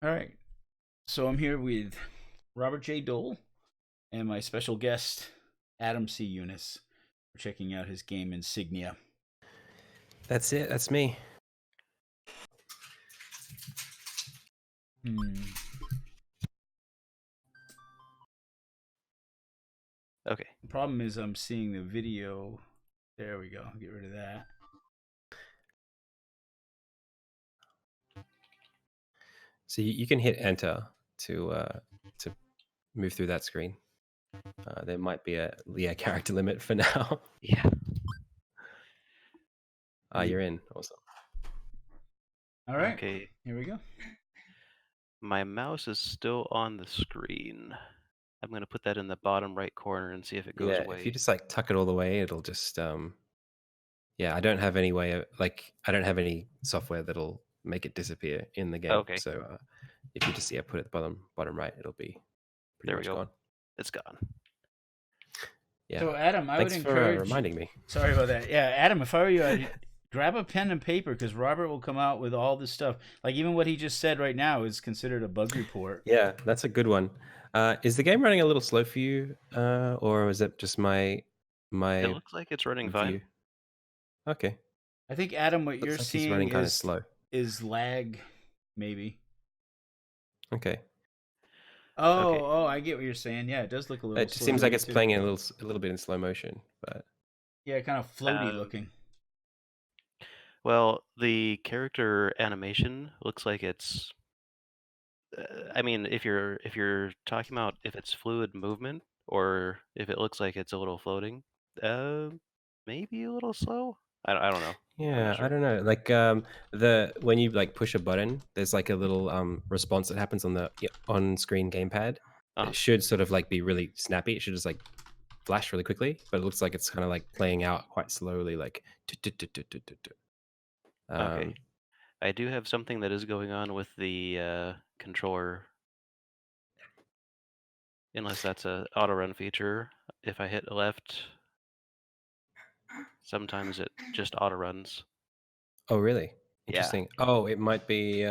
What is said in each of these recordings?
All right. So I'm here with RobertJDole and my special guest, AdamCYounis. We're checking out his game Insignia. That's it. That's me. Okay. The problem is I'm seeing the video. There we go. Get rid of that. So you can hit enter to move through that screen. There might be a character limit for now. Yeah. You're in. Awesome. All right. Okay. Here we go. My mouse is still on the screen. I'm going to put that in the bottom right corner and see if it goes away. If you just like tuck it all the way, it'll just I don't have any way of I don't have any software that'll make it disappear in the game. Okay. So if you just put it at the bottom right, it'll be pretty much gone. It's gone. Yeah. So Adam, I would encourage. Reminding me. Sorry about that. Yeah, Adam, if I were you, I'd grab a pen and paper because Robert will come out with all this stuff. Like even what he just said right now is considered a bug report. Yeah, that's a good one. Is the game running a little slow for you, or is it just my? It looks like it's running fine. Okay. I think Adam, what you're seeing running kind of slow. Is lag, maybe. Okay. Oh, I get what you're saying. Yeah, it does look a little. It just seems like it's playing in a little bit in slow motion, but yeah, kind of floaty looking. Well, the character animation looks like it's. I mean, if you're talking about if it's fluid movement or if it looks like it's a little floating, maybe a little slow. I don't know. Yeah, I don't know. Like when you like push a button, there's like a little response that happens on the on-screen gamepad. It should sort of like be really snappy. It should just like flash really quickly, but it looks like it's kind of like playing out quite slowly, like. Okay. I do have something that is going on with the controller. Unless that's a auto run feature. If I hit left, sometimes it just auto runs. Oh, really? Yeah. Interesting. Oh, it might be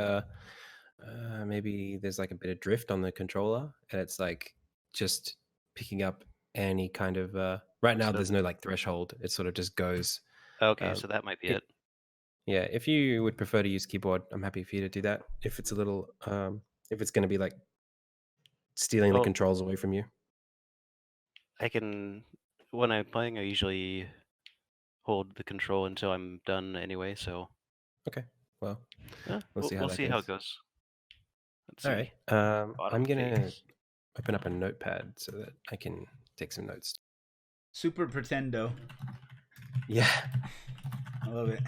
maybe there's like a bit of drift on the controller and it's like just picking up any kind of right now there's no like threshold. It sort of just goes. Okay, so that might be it. Yeah, if you would prefer to use keyboard, I'm happy for you to do that. If it's a little if it's going to be like stealing the controls away from you. I can, when I'm playing, I usually hold the control until I'm done anyway, so. Okay, well, we'll see how it goes. Let's see. All right, I'm going to open up a notepad so that I can take some notes. Super Pretendo. Yeah. I love it.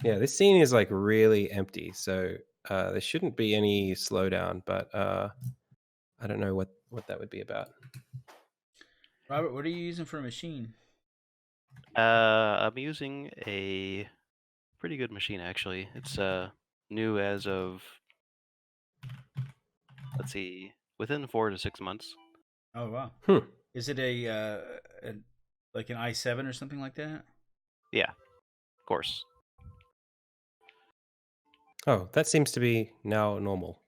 Yeah, this scene is like really empty, so there shouldn't be any slowdown, but I don't know what that would be about. Robert, what are you using for a machine? I'm using a pretty good machine, actually. It's new as of, let's see, within 4 to 6 months. Oh, wow. Is it like an i7 or something like that? Yeah, of course. Oh, that seems to be now normal.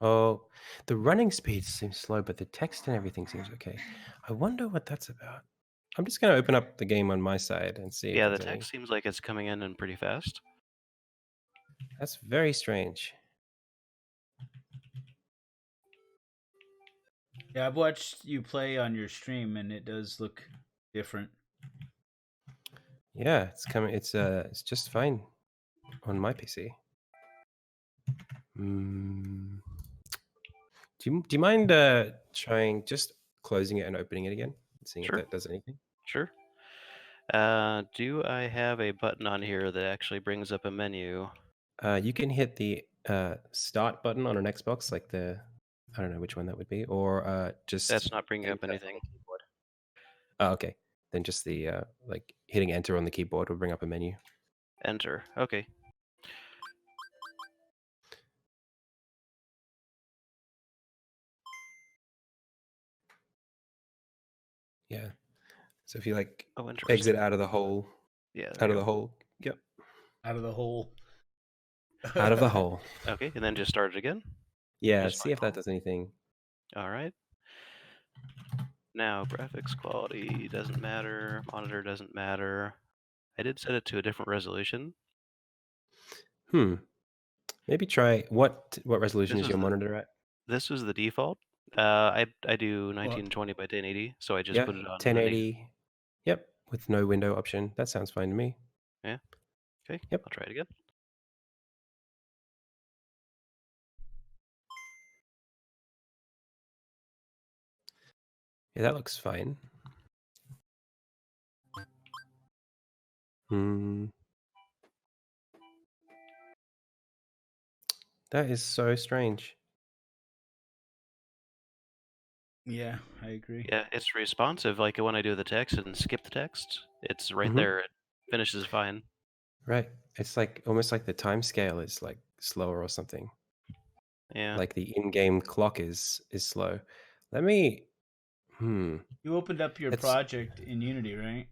Oh, the running speed seems slow, but the text and everything seems okay. I wonder what that's about. I'm just going to open up the game on my side and see. Yeah, the text seems like it's coming in and pretty fast. That's very strange. Yeah, I've watched you play on your stream, and it does look different. Yeah, it's coming. It's just fine on my PC. Do you mind trying just closing it and opening it again, seeing if that does anything? Sure. Do I have a button on here that actually brings up a menu? You can hit the start button on an Xbox, like the, I don't know which one that would be, or just. That's not bringing up anything. Oh, okay. Then just the like hitting enter on the keyboard will bring up a menu. Enter. Okay. Yeah. So if you like exit out of the whole, out of the whole Yep. Out of the hole. Out of the hole. Okay, and then just start it again. Yeah, Just see if that does anything. All right. Now, graphics quality doesn't matter. Monitor doesn't matter. I did set it to a different resolution. Maybe try what resolution is your monitor at? This was the default. I do 1920 by 1080, so I just put it on 1080. Yep, with no window option. That sounds fine to me. Yeah. Okay. Yep. I'll try it again. Yeah, that looks fine. That is so strange. Yeah, I agree. Yeah, it's responsive. Like when I do the text and skip the text, it's right there. It finishes fine. Right. It's like almost like the time scale is like slower or something. Yeah. Like the in-game clock is slow. Let me. You opened up your project in Unity, right?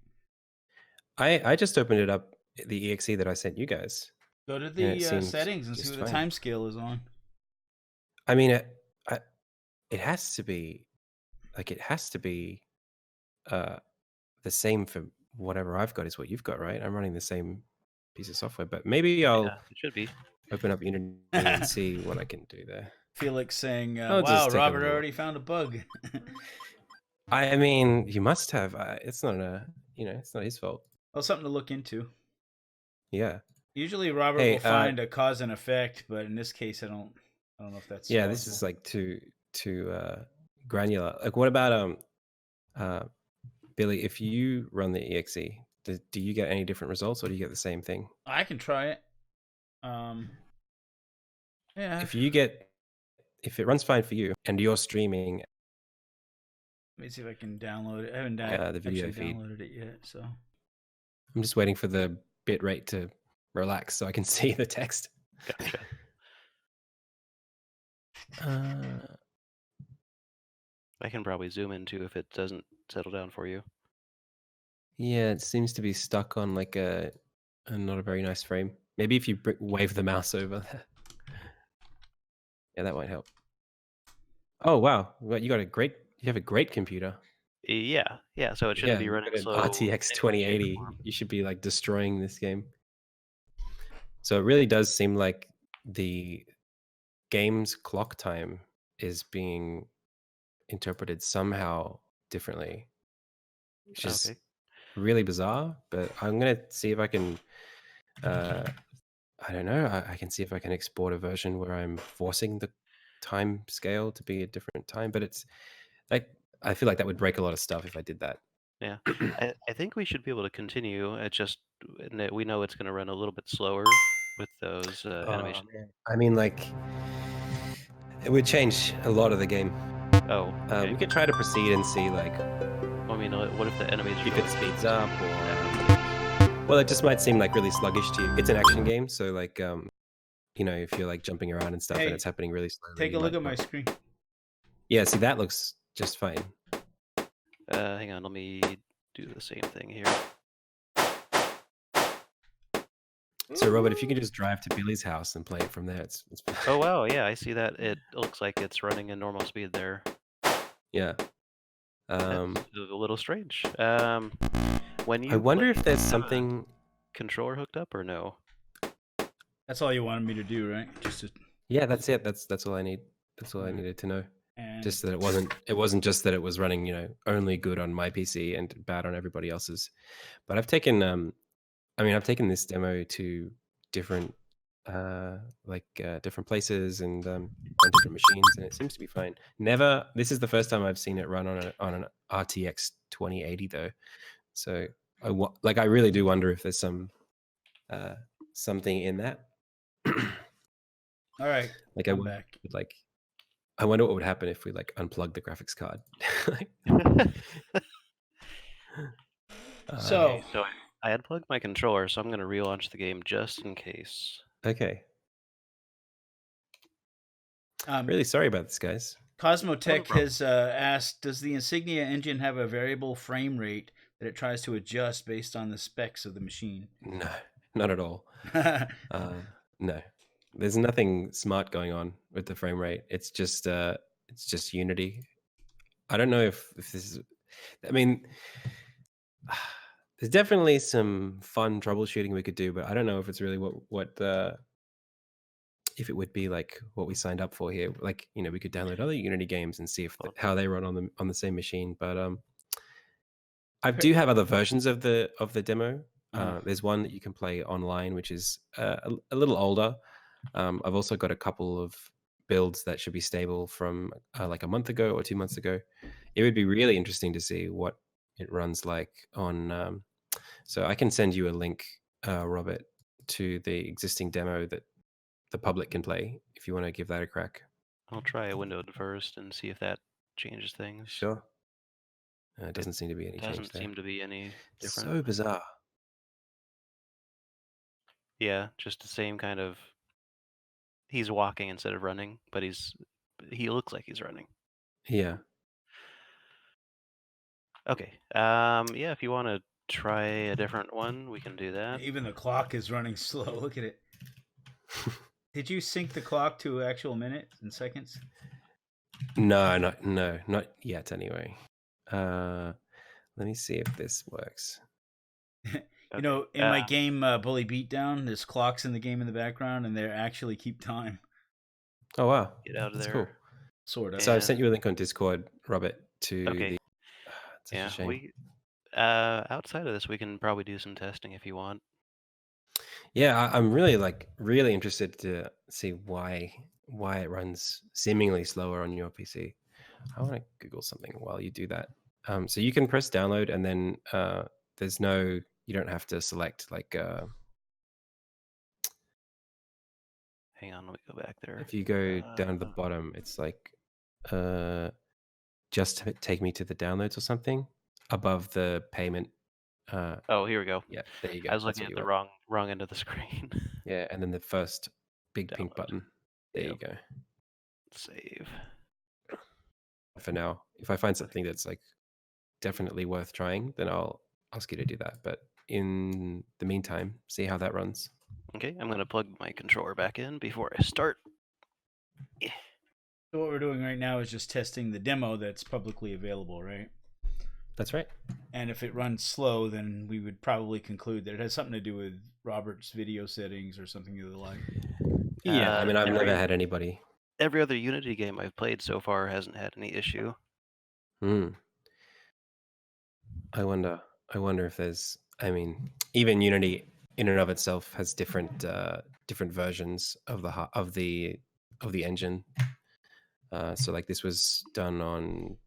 I just opened it up, the exe that I sent you guys. Go to the settings and see what the time scale is on. I mean, it has to be, like, it has to be the same for whatever I've got is what you've got, right? I'm running the same piece of software, but maybe I'll it should be. Open up Unity and see what I can do there. Felix saying, wow, Robert already found a bug. I mean, you must have. It's not it's not his fault. Well, something to look into. Yeah. Usually Robert will find a cause and effect, but in this case, I don't know if that's yeah. possible. This is like too granular. Like, what about Billy? If you run the exe, do you get any different results, or do you get the same thing? I can try it. Yeah. If it runs fine for you and you're streaming, let me see if I can download it. I haven't the video feed. downloaded it yet, so I'm just waiting for the bit rate to relax so I can see the text. Gotcha. I can probably zoom in too if it doesn't settle down for you. Yeah, it seems to be stuck on like a not a very nice frame. Maybe if you wave the mouse over. Yeah, that might help. Oh wow, well, you have a great computer. Yeah. So it shouldn't be running slow. RTX 2080. You should be like destroying this game. So it really does seem like the game's clock time is being interpreted somehow differently. It's just really bizarre, but I'm gonna see if I can I don't know, I can see if I can export a version where I'm forcing the time scale to be a different time, but it's like I feel like that would break a lot of stuff if I did that. Yeah, I think we should be able to continue. It's just we know it's going to run a little bit slower with those animations. I mean, like, it would change a lot of the game. Oh, okay. We could try to proceed and see, like, I mean, what if the animation if it speeds up, or well, it just might seem like really sluggish to you. It's an action game, so like, if you're like jumping around and stuff, and it's happening really slowly. Take a look at my screen. Yeah, see, that looks just fine. Hang on, let me do the same thing here. So, Robert, if you can just drive to Billy's house and play it from there, it's Oh wow, yeah, I see that. It looks like it's running in normal speed there. Yeah. That's a little strange. When you I wonder if there's something controller hooked up or no. That's all you wanted me to do, right? Yeah, that's it. That's all I need. That's all I needed to know. And just that it wasn't just that it was running, only good on my PC and bad on everybody else's. But I've taken I've taken this demo to different different places and on different machines, and it seems to be fine. This is the first time I've seen it run on an RTX 2080 though. So I really do wonder if there's something in that. All right. I'm back. I wonder what would happen if we unplug the graphics card. So I unplugged my controller, so I'm going to relaunch the game just in case. Okay. Really sorry about this, guys. Cosmotech has asked, does the Insignia engine have a variable frame rate that it tries to adjust based on the specs of the machine? not at all. No, there's nothing smart going on with the frame rate. It's just Unity. I don't know if this is. I mean, there's definitely some fun troubleshooting we could do, but I don't know if it's really what if it would be like what we signed up for here. Like, we could download other Unity games and see if how they run on the same machine. But I do have other versions of the demo. There's one that you can play online, which is a little older. I've also got a couple of builds that should be stable from like a month ago or 2 months ago. It would be really interesting to see what it runs like on. So I can send you a link, Robert, to the existing demo that the public can play if you want to give that a crack. I'll try a windowed first and see if that changes things. Sure. It doesn't seem to be any change Doesn't there. seem to be any different. So bizarre. Yeah, just the same kind of. He's walking instead of running, but he looks like he's running. Yeah. Okay. Yeah, if you want to try a different one, we can do that. Even the clock is running slow. Look at it. Did you sync the clock to actual minutes and seconds? No, not yet. Anyway, let me see if this works. You know, in my game Bully Beatdown, there's clocks in the game in the background, and they actually keep time. Oh wow, get out of that's there. cool. Sort of. So I've sent you a link on Discord, Robert, to Okay. It's such a shame. We outside of this, we can probably do some testing if you want. Yeah, I'm really interested to see why it runs seemingly slower on your PC. I want to Google something while you do that. So you can press download, and then you don't have to select like. Hang on, let me go back there. If you go down to the bottom, it's like, just take me to the downloads or something above the payment. Oh, here we go. Yeah, there you go. I was looking at the wrong end of the screen. Yeah, and then the first big pink Download. button. There you go. Save. For now, if I find something that's like definitely worth trying, then I'll ask you to do that. But in the meantime, see how that runs. Okay, I'm gonna plug my controller back in before I start. So what we're doing right now is just testing the demo that's publicly available, right? That's right. And if it runs slow, then we would probably conclude that it has something to do with Robert's video settings or something of the like. Yeah, I mean, I've never had anybody. Every other Unity game I've played so far hasn't had any issue. I wonder if there's. I mean, even Unity in and of itself has different versions of the engine. So like this was done on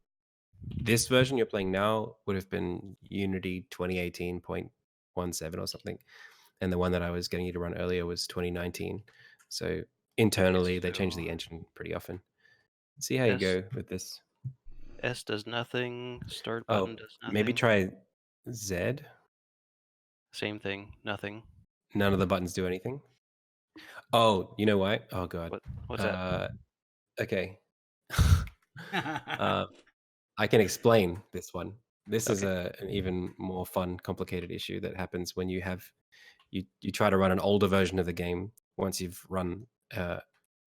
this version you're playing now would have been Unity 2018.17 or something, and the one that I was getting you to run earlier was 2019. So internally they change the engine pretty often. See how you go with this. S does nothing. Start button does nothing. Maybe try Z. Same thing. Nothing. None of the buttons do anything. Oh, you know why? Oh god. What's that? Okay. I can explain this one. This is an even more fun, complicated issue that happens when you try to run an older version of the game. Once you've run there's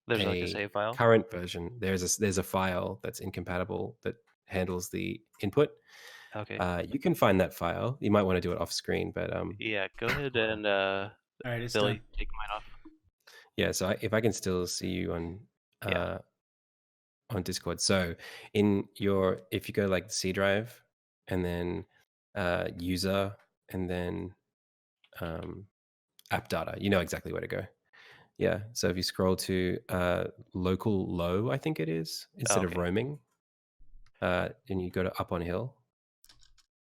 like a save file. Current version, there's a file that's incompatible that handles the input. Okay. You can find that file. You might want to do it off screen, but yeah, go ahead and all right, it's Billy, done. take mine off. Yeah, so if I can still see you on Discord. So if you go like the C drive and then user and then app data, you know exactly where to go. Yeah. So if you scroll to local low, I think it is, instead of roaming, and you go to up on hill.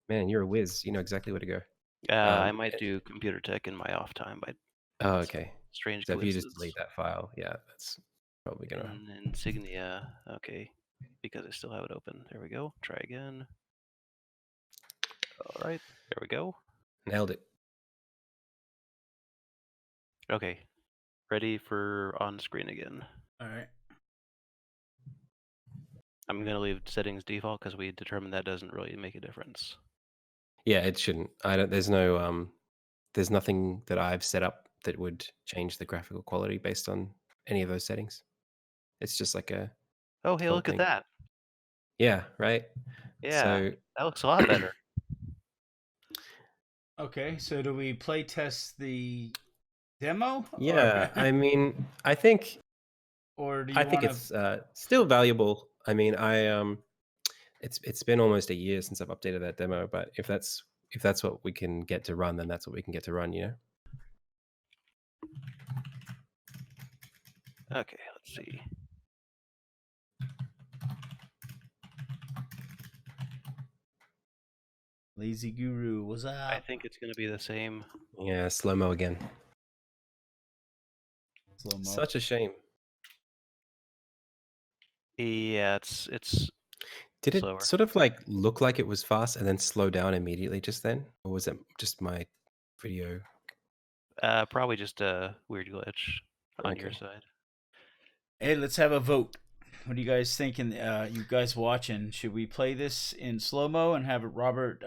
Man, you're a whiz. You know exactly where to go. I might do computer tech in my off time, but okay. Strange so if you just delete that file, yeah, that's probably gonna. Insignia, okay, because I still have it open. There we go. Try again. All right, there we go. Nailed it. Okay, ready for on screen again. All right. I'm gonna leave settings default because we determined that doesn't really make a difference. Yeah, it shouldn't. There's no there's nothing that I've set up that would change the graphical quality based on any of those settings. It's just like a Oh, hey, default look at thing. that. Yeah, right. Yeah, So that looks a lot better. Okay, so do we play test the demo? yeah, I mean, I think Or do you want to? it's still valuable. I mean, it's been almost a year since I've updated that demo, but if that's what we can get to run, then that's what we can get to run. Okay, let's see. Lazy Guru, what's up? I think it's going to be the same. Yeah, slow mo again. Slow mo. Such a shame. Yeah, it's Did it slower. sort of like look like it was fast and then slow down immediately just then, or was it just my video? Probably just a weird glitch on your Okay. side. Hey, let's have a vote. What are you guys thinking? You guys watching? Should we play this in slow mo and have Robert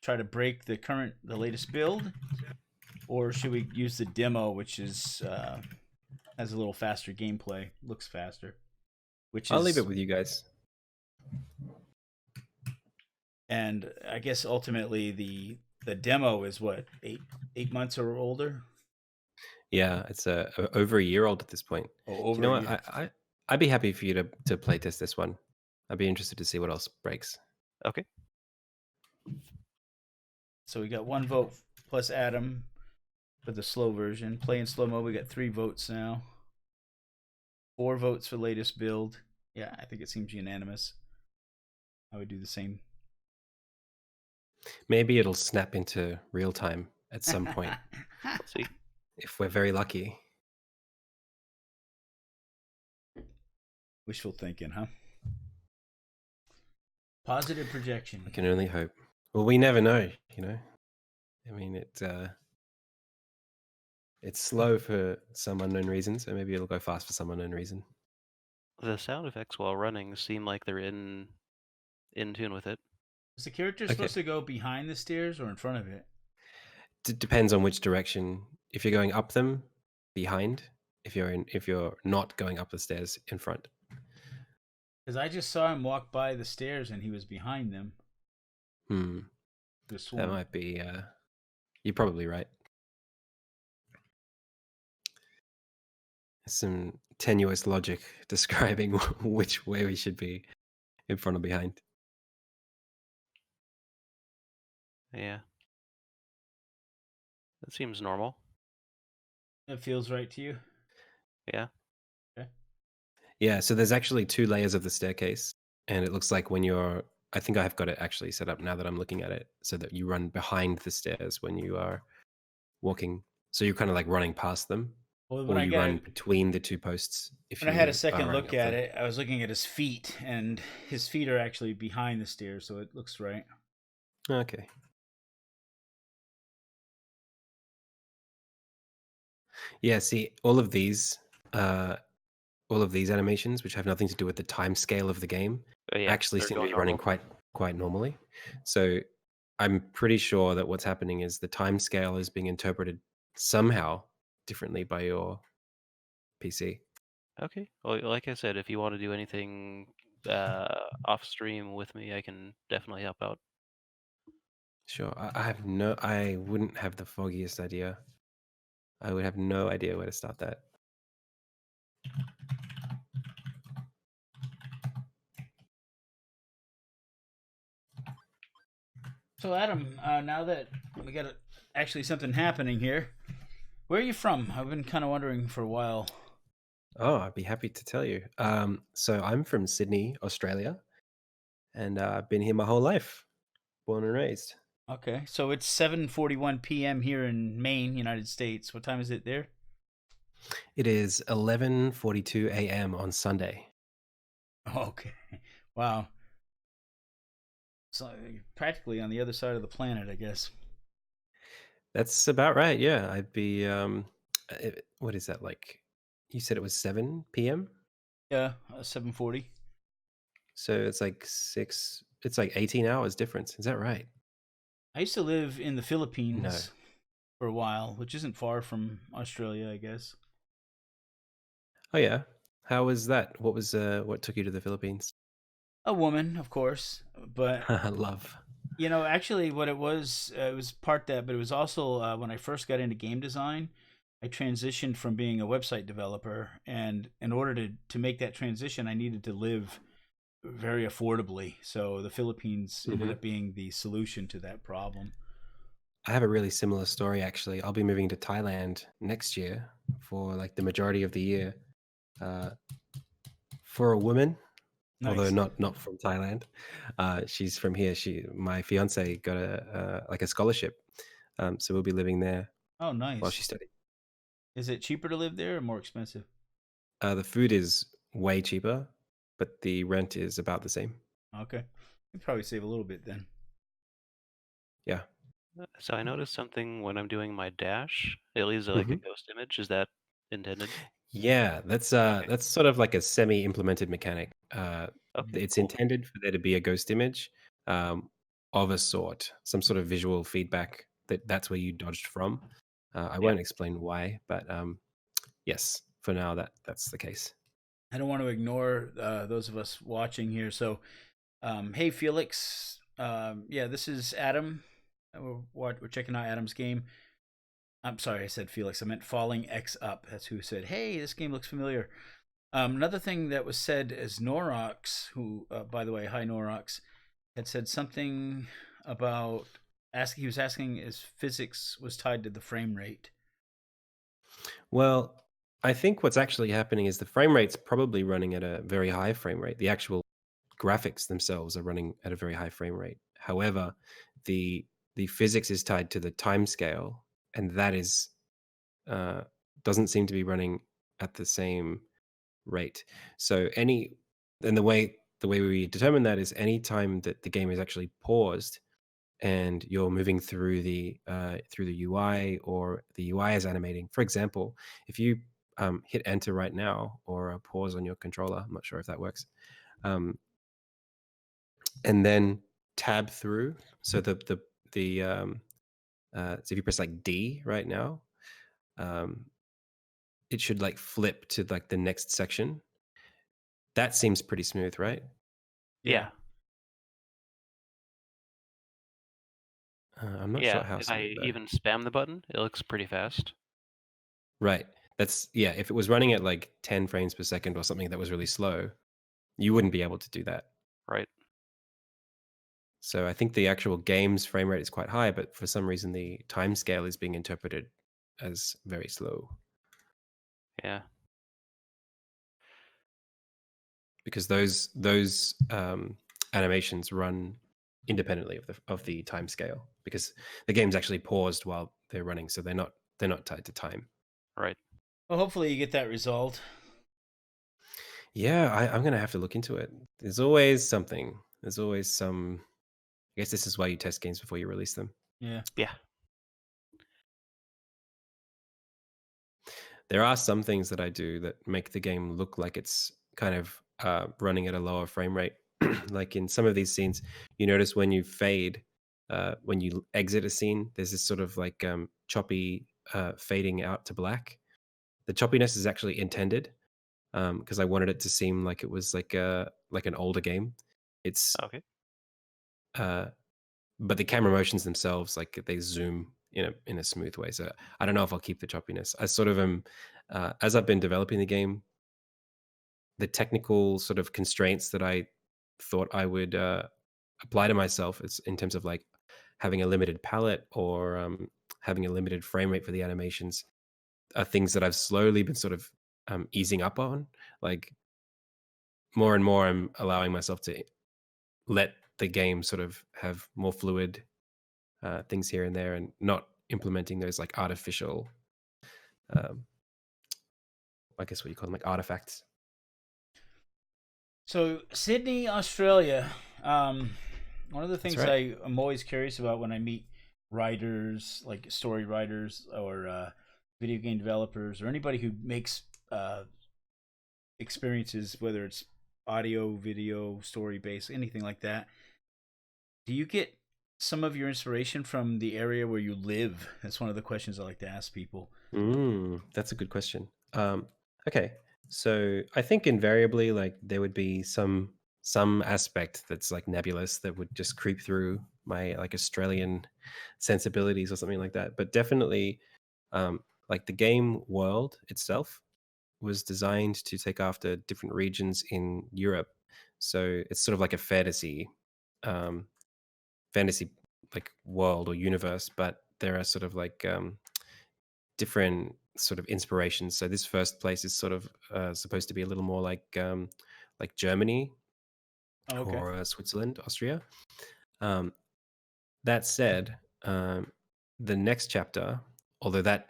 try to break the latest build, or should we use the demo, which is has a little faster gameplay, looks faster? I'll leave it with you guys. And I guess ultimately the demo is what, 8 months or older. Yeah, it's over a year old at this point. Oh, over you know a what? year. I'd be happy for you to play test this one. I'd be interested to see what else breaks. Okay. So we got 1 vote plus Adam for the slow version. Playing slow mo, we got 3 votes now. 4 votes for latest build. Yeah, I think it seems unanimous. I would do the same. Maybe it'll snap into real time at some point. Let's see. If we're very lucky. Wishful thinking, huh? Positive projection. We can only hope. Well, we never know, I mean, it's slow for some unknown reason, so maybe it'll go fast for some unknown reason. The sound effects while running seem like they're in tune with it. Is the character supposed to go behind the stairs or in front of it? Depends on which direction. If you're going up them, behind. If you're not going up the stairs, in front. Because I just saw him walk by the stairs and he was behind them. That might be. You're probably right. Some tenuous logic describing which way we should be, in front or behind. Yeah. That seems normal. That feels right to you? Yeah. Okay. Yeah, so there's actually 2 layers of the staircase, and it looks like when you're... I think I've got it actually set up now that I'm looking at it, so that you run behind the stairs when you are walking. So you're kind of like running past them, or you run between the 2 posts. When I had a second look at it, I was looking at his feet, and his feet are actually behind the stairs, so it looks right. Okay. Yeah, see, all of these animations, which have nothing to do with the time scale of the game, actually seem to be running quite normally. So I'm pretty sure that what's happening is the time scale is being interpreted somehow differently by your PC. Okay. Well, like I said, if you want to do anything off stream with me, I can definitely help out. Sure. I wouldn't have the foggiest idea. I would have no idea where to start that. So Adam, now that we got actually something happening here, where are you from? I've been kind of wondering for a while. Oh, I'd be happy to tell you. So I'm from Sydney, Australia, and I've been here my whole life, born and raised. Okay, so it's 7:41 p.m. here in Maine, United States. What time is it there? It is 11:42 a.m. on Sunday. Okay, wow. So practically on the other side of the planet, I guess. That's about right. Yeah, I'd be. What is that like? You said it was 7 p.m. Yeah, 7:40. So it's like 6. It's like 18 hours difference. Is that right? I used to live in the Philippines for a while, which isn't far from Australia, I guess. Oh yeah. How was that? What took you to the Philippines? A woman, of course, but Love. actually, what it was part that, but it was also when I first got into game design. I transitioned from being a website developer, and in order to make that transition, I needed to live very affordably. So the Philippines ended Hmm. up being the solution to that problem. I have a really similar story actually. I'll be moving to Thailand next year for like the majority of the year. Uh, for a woman, although Nice. not from Thailand. She's from here. My fiance got a like a scholarship, so we'll be living there Oh, while nice. she studies. Is it cheaper to live there or more expensive? The food is way cheaper, but the rent is about the same. Okay. You probably save a little bit then. Yeah. So I noticed something when I'm doing my dash. It leaves like a Hmm. ghost image. Is that intended? Yeah, Okay. that's sort of like a semi-implemented mechanic. Okay. It's Cool. intended for there to be a ghost image um, of a sort, some sort of visual feedback that's where you dodged from. I Yeah. won't explain why, but yes, for now that's the case. I don't want to ignore those of us watching here. So, hey, Felix. Yeah, this is Adam. We're checking out Adam's game. I'm sorry, I said Felix. I meant Falling X Up. That's who said, hey, this game looks familiar. Another thing that was said is Norox, who, by the way, hi Norox, had said something about he was asking if physics was tied to the frame rate. Well, I think what's actually happening is the frame rate's probably running at a very high frame rate. The actual graphics themselves are running at a very high frame rate. However, the the physics is tied to the time scale, and that is uh, doesn't seem to be running at the same rate. So the way we determine that is any time that the game is actually paused and you're moving through the UI or the UI is animating. For example, if you hit enter right now or pause on your controller, I'm not sure if that works, um, and then tab through. So so if you press like D right now, um, it should like flip to like the next section. That seems pretty smooth, right? Yeah. Yeah. I'm not sure Yeah. how If I smooth though. even spam the button, it looks pretty fast. Right. That's yeah. If it was running at like 10 frames per second or something that was really slow, you wouldn't be able to do that. Right. So I think the actual game's frame rate is quite high, but for some reason the time scale is being interpreted as very slow Yeah. because those animations run independently of the time scale because the game's actually paused while they're running, so they're not tied to time. Right. Well, hopefully you get that resolved. Yeah, I'm gonna have to look into it. There's always something. There's always some. I guess this is why you test games before you release them. Yeah. Yeah. There are some things that I do that make the game look like it's kind of running at a lower frame rate. Like in some of these scenes, you notice when you fade, when you exit a scene, there's this sort of like choppy fading out to black. The choppiness is actually intended because I wanted it to seem like it was like an older game. It's Okay. uh, but the camera motions themselves, like they zoom in a smooth way. So I don't know if I'll keep the choppiness. I sort of am as I've been developing the game, the technical sort of constraints that I thought I would apply to myself is in terms of like having a limited palette or having a limited frame rate for the animations are things that I've slowly been sort of easing up on. Like more and more, I'm allowing myself to let the game sort of have more fluid things here and there, and not implementing those like artificial, um, I guess what you call them, like artifacts. So Sydney, Australia. One of the That's things right. I am always curious about when I meet writers, like story writers or video game developers, or anybody who makes experiences, whether it's audio, video, story based, anything like that. Do you get some of your inspiration from the area where you live? That's one of the questions I like to ask people. That's a good question. Okay, so I think invariably, like there would be some aspect that's like nebulous that would just creep through my like Australian sensibilities or something like that. But definitely, like the game world itself was designed to take after different regions in Europe. So it's sort of like a um, fantasy like world or universe, but there are sort of like different sort of inspirations. So this first place is sort of supposed to be a little more like Germany Oh, okay. or Switzerland, Austria. Um, that said, the next chapter, although that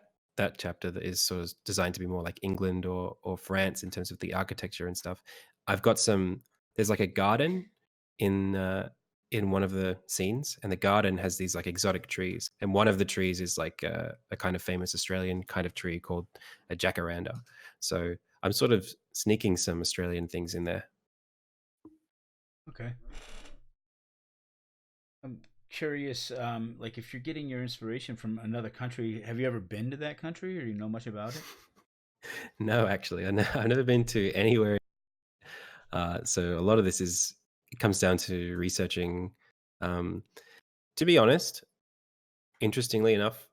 chapter that is sort of designed to be more like England or France in terms of the architecture and stuff, I've got some. There's like a garden in in one of the scenes, and the garden has these like exotic trees, and one of the trees is like a kind of famous Australian kind of tree called a jacaranda. So I'm sort of sneaking some Australian things in there. Okay. I'm curious, like if you're getting your inspiration from another country, have you ever been to that country or do you know much about it? No, actually, I've never been to anywhere. So a lot of this is it comes down to researching. Um, to be honest, interestingly enough,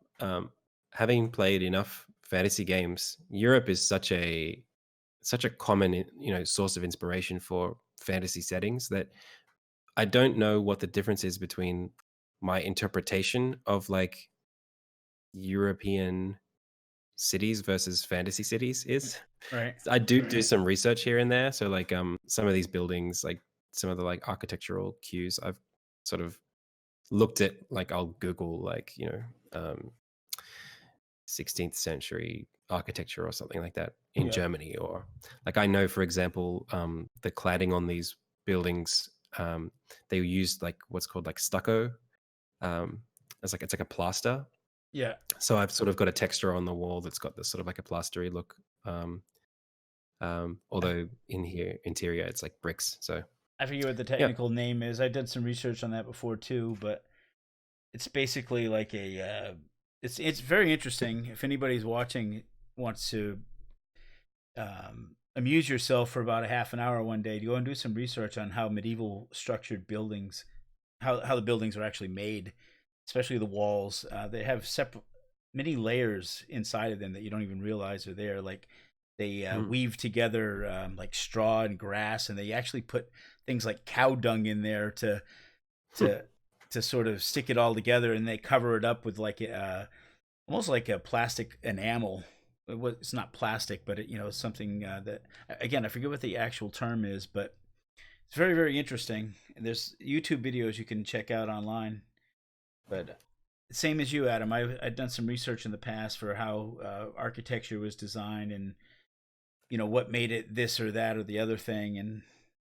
having played enough fantasy games, Europe is such a common source of inspiration for fantasy settings that I don't know what the difference is between my interpretation of like European cities versus fantasy cities is. Right. I do some research here and there. So like some of these buildings, like some of the like architectural cues, I've sort of looked at. Like I'll Google like 16th century architecture or something like that in Yeah. Germany, or like I know for example the cladding on these buildings, they used like what's called like stucco. It's like a plaster. Yeah. So I've sort of got a texture on the wall that's got this sort of like a plastery look. Um, I, although in here interior it's like bricks. So I forget what the yeah. technical name is. I did some research on that before too, but it's basically like a it's very interesting. If anybody's watching wants to amuse yourself for about a half an hour one day, to go and do some research on how medieval structured buildings, how the buildings are actually made, especially the walls. They have separate many layers inside of them that you don't even realize are there. Like they Mm. weave together like straw and grass, and they actually put things like cow dung in there to to sort of stick it all together, and they cover it up with like almost like a plastic enamel. It's not plastic, but something that, again, I forget what the actual term is, but it's very very interesting. And there's YouTube videos you can check out online. But same as you, Adam, I've done some research in the past for how architecture was designed, and what made it this or that or the other thing, and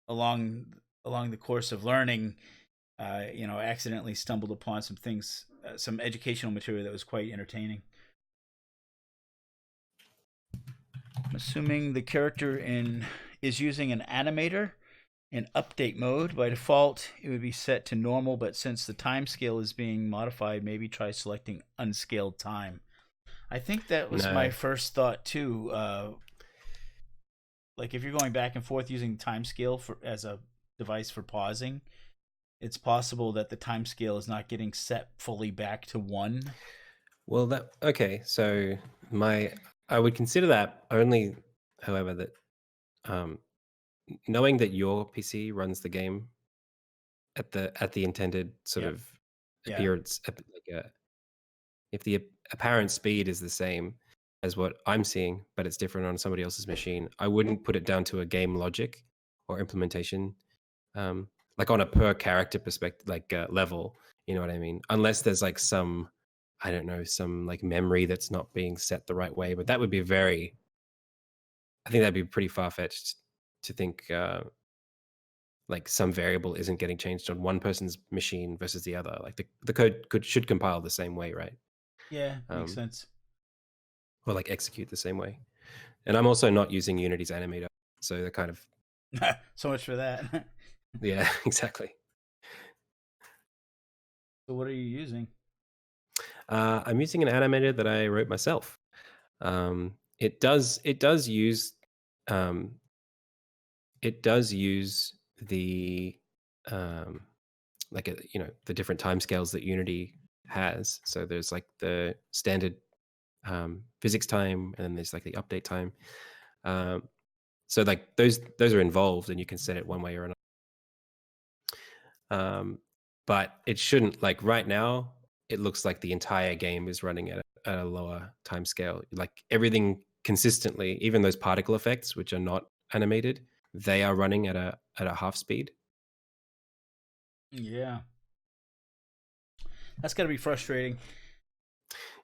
along along the course of learning, I accidentally stumbled upon some things, some educational material that was quite entertaining. I'm assuming the character in is using an animator in update mode. By default, it would be set to normal, but since the time scale is being modified, maybe try selecting unscaled time. I think that was my No. first thought too. Like if you're going back and forth using time scale for as a device for pausing, it's possible that the time scale is not getting set fully back to one. Well, that okay. So my I would consider that only, however, that um, knowing that your PC runs the game at the intended sort Yep. of Yeah. appearance, if the apparent speed is the same as what I'm seeing, but it's different on somebody else's machine, I wouldn't put it down to a game logic or implementation, like on a per character perspective, like level. You know what I mean? Unless there's like some, I don't know, some like memory that's not being set the right way. But that would be very, I think that'd be pretty far fetched to think like some variable isn't getting changed on one person's machine versus the other. Like the code should compile the same way, right? Yeah, makes Um, sense. or like execute the same way. And I'm also not using Unity's animator, so they're kind of So much for that. yeah, exactly. So what are you using? I'm using an animator that I wrote myself. It does use the like the different timescales that Unity has. So there's like the standard physics time, and then there's like the update time. So like those are involved, and you can set it one way or another. But it shouldn't, like right now, it looks like the entire game is running at a lower time scale. Like everything consistently, even those particle effects, which are not animated, they are running at a half speed. Yeah. That's got to be frustrating.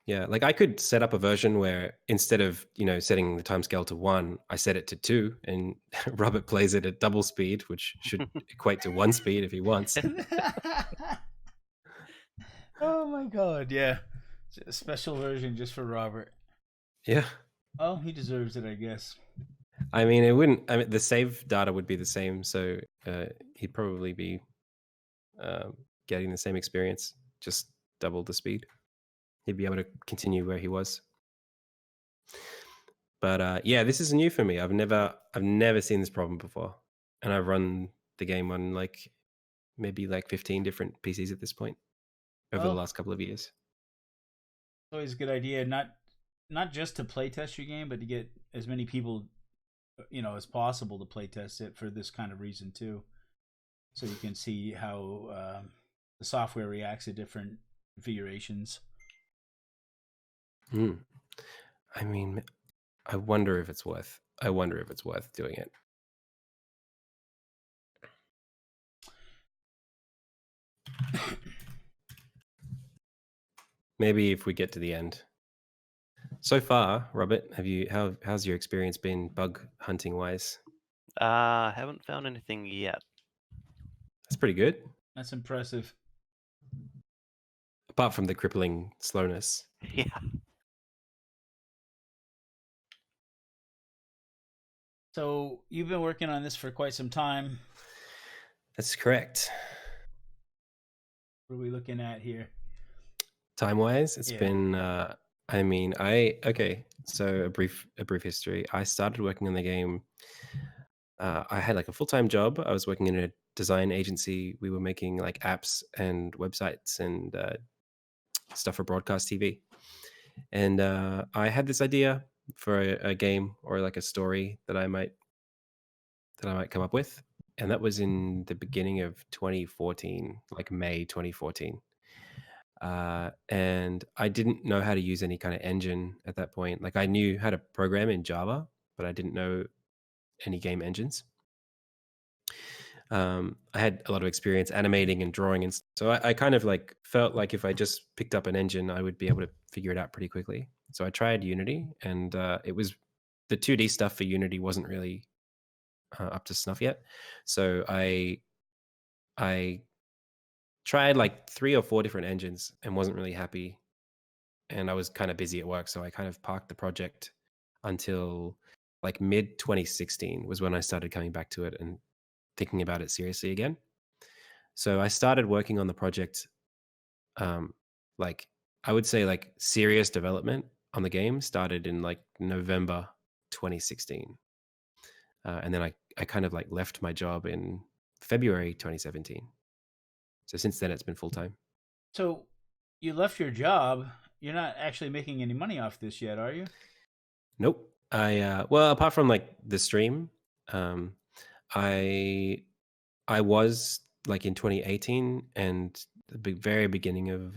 Yeah, like I could set up a version where instead of setting the timescale to 1, I set it to 2, and Robert plays it at double speed, which should equate to 1 speed if he wants. Oh my god, yeah. It's a special version just for Robert. Yeah. Well, he deserves it, I guess. I mean, it wouldn't. I mean, the save data would be the same, so he'd probably be getting the same experience, just double the speed. He'd be able to continue where he was. But yeah, this is new for me. I've never seen this problem before, and I've run the game on like maybe like 15 different PCs at this point over the last couple of years. It's always a good idea, not just to play test your game, but to get as many people as possible to play test it for this kind of reason too, so you can see how the software reacts to different configurations. I mean, I wonder if it's worth doing it. Maybe if we get to the end. So far, Robert, how's your experience been bug hunting wise? Haven't found anything yet. That's pretty good. That's impressive. Apart from the crippling slowness. Yeah. So you've been working on this for quite some time. That's correct. What are we looking at here? Time-wise, it's been I mean, so a brief history. I started working on the game. I had like a full-time job. I was working in a design agency. We were making like apps and websites and stuff for broadcast TV. And I had this idea for a game or like a story that I might come up with, and that was in the beginning of 2014, like May 2014. And I didn't know how to use any kind of engine at that point. Like I knew how to program in Java, but I didn't know any game engines. I had a lot of experience animating and drawing, and so I kind of like felt like if I just picked up an engine, I would be able to figure it out pretty quickly. So I tried Unity, and it was the 2D stuff for Unity wasn't really up to snuff yet. So I tried like 3 or 4 different engines and wasn't really happy, and I was kind of busy at work, so I kind of parked the project until like mid 2016 was when I started coming back to it and thinking about it seriously again. So I started working on the project, like I would say like serious development on the game started in like November 2016. And then I kind of like left my job in February 2017. So since then it's been full time. So you left your job. You're not actually making any money off this yet, are you? Nope. Well, apart from like the stream, I was like in 2018 and the very beginning of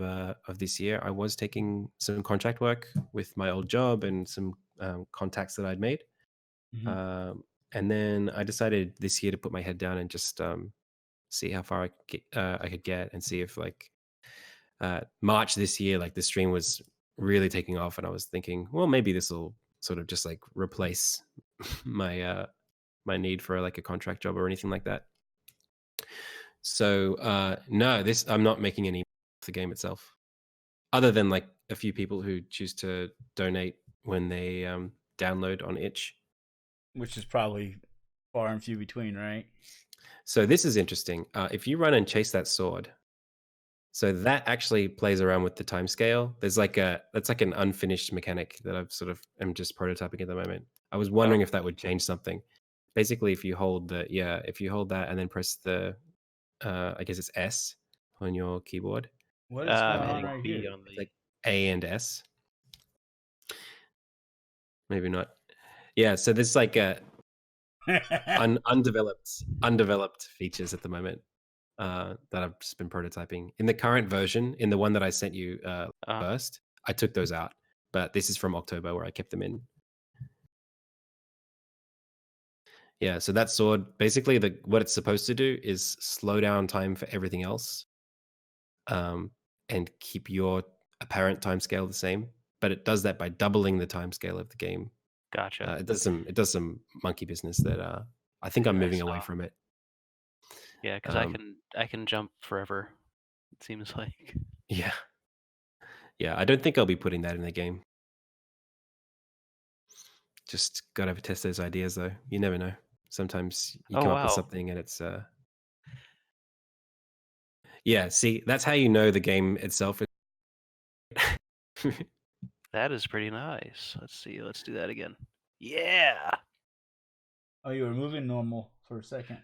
this year, I was taking some contract work with my old job and some contacts that I'd made. Mm-hmm. And then I decided this year to put my head down and just see how far I could get, and see if like March this year, like the stream was really taking off, and I was thinking, well, maybe this will sort of just like replace my my need for like a contract job or anything like that. So no, I'm not making any of the game itself, other than like a few people who choose to donate when they download on itch, Which is probably far and few between, right? So this is interesting. If you run and chase that sword, So that actually plays around with the time scale. That's like an unfinished mechanic that I've sort of am just prototyping at the moment. I was wondering if that would change something. Basically, if you hold that and then press the I guess it's S on your keyboard. What is going I'm on hitting right B here? on It's the. like A and S. Maybe not. Yeah, so there's like a undeveloped features at the moment that I've just been prototyping. In the current version, in the one that I sent you first, I took those out, but this is from October where I kept them in. Yeah, so that sword, basically what it's supposed to do is slow down time for everything else, and keep your apparent time scale the same. But it does that by doubling the time scale of the game. Gotcha. It does some monkey business that I think I'm I moving away saw. from it. Yeah, because I can jump forever. It seems like. Yeah, yeah. I don't think I'll be putting that in the game. Just gotta test those ideas though. You never know. Sometimes you Oh come up with wow. something and it's yeah. See, that's how you know the game itself. That is pretty nice. Let's see. Let's do that again. Yeah. Oh, you were moving normal for a second.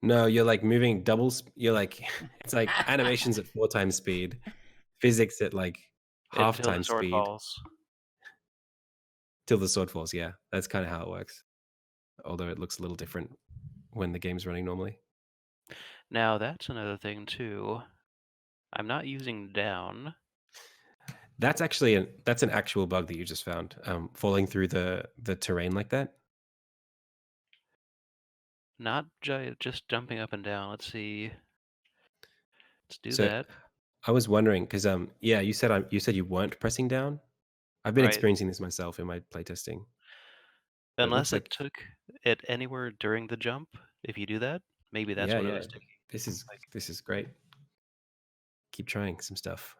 No, you're like moving doubles. You're like it's like animations at 4 times speed, physics at like half Until the time sword speed falls. till the sword falls. Yeah, that's kind of how it works. Although it looks a little different when the game's running normally. Now that's another thing too. I'm not using down. That's actually that's an actual bug that you just found. Falling through the terrain like that. Not just jumping up and down. Let's see. Let's do So that. I was wondering because yeah, you said you weren't pressing down. I've been Right. experiencing this myself in my playtesting. But it looks Unless it like took it anywhere during the jump. If you do that, maybe that's yeah, what it yeah. was taking. This is great. Keep trying some stuff.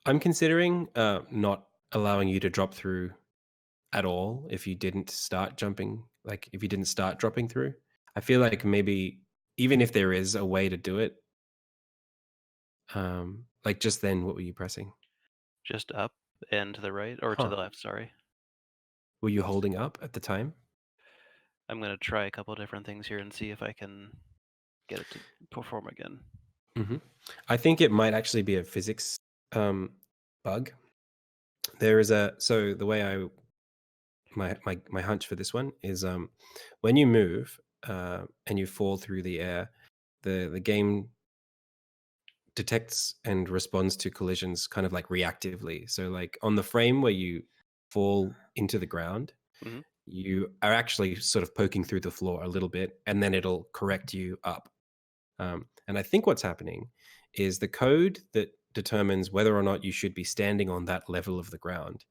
I'm considering not allowing you to drop through at all if you didn't start jumping, like if you didn't start dropping through. I feel like maybe even if there is a way to do it, like just then, what were you pressing? Just up and to the right, or to Huh. the left, sorry. Were you holding up at the time? I'm going to try a couple different things here and see if I can get it to perform again. I think it might actually be a physics bug. There is so the way my hunch for this one is when you move and you fall through the air, the game detects and responds to collisions kind of like reactively. So like on the frame where you fall into the ground, Mhm. you are actually sort of poking through the floor a little bit, and then it'll correct you up. And I think what's happening is the code that determines whether or not you should be standing on that level of the ground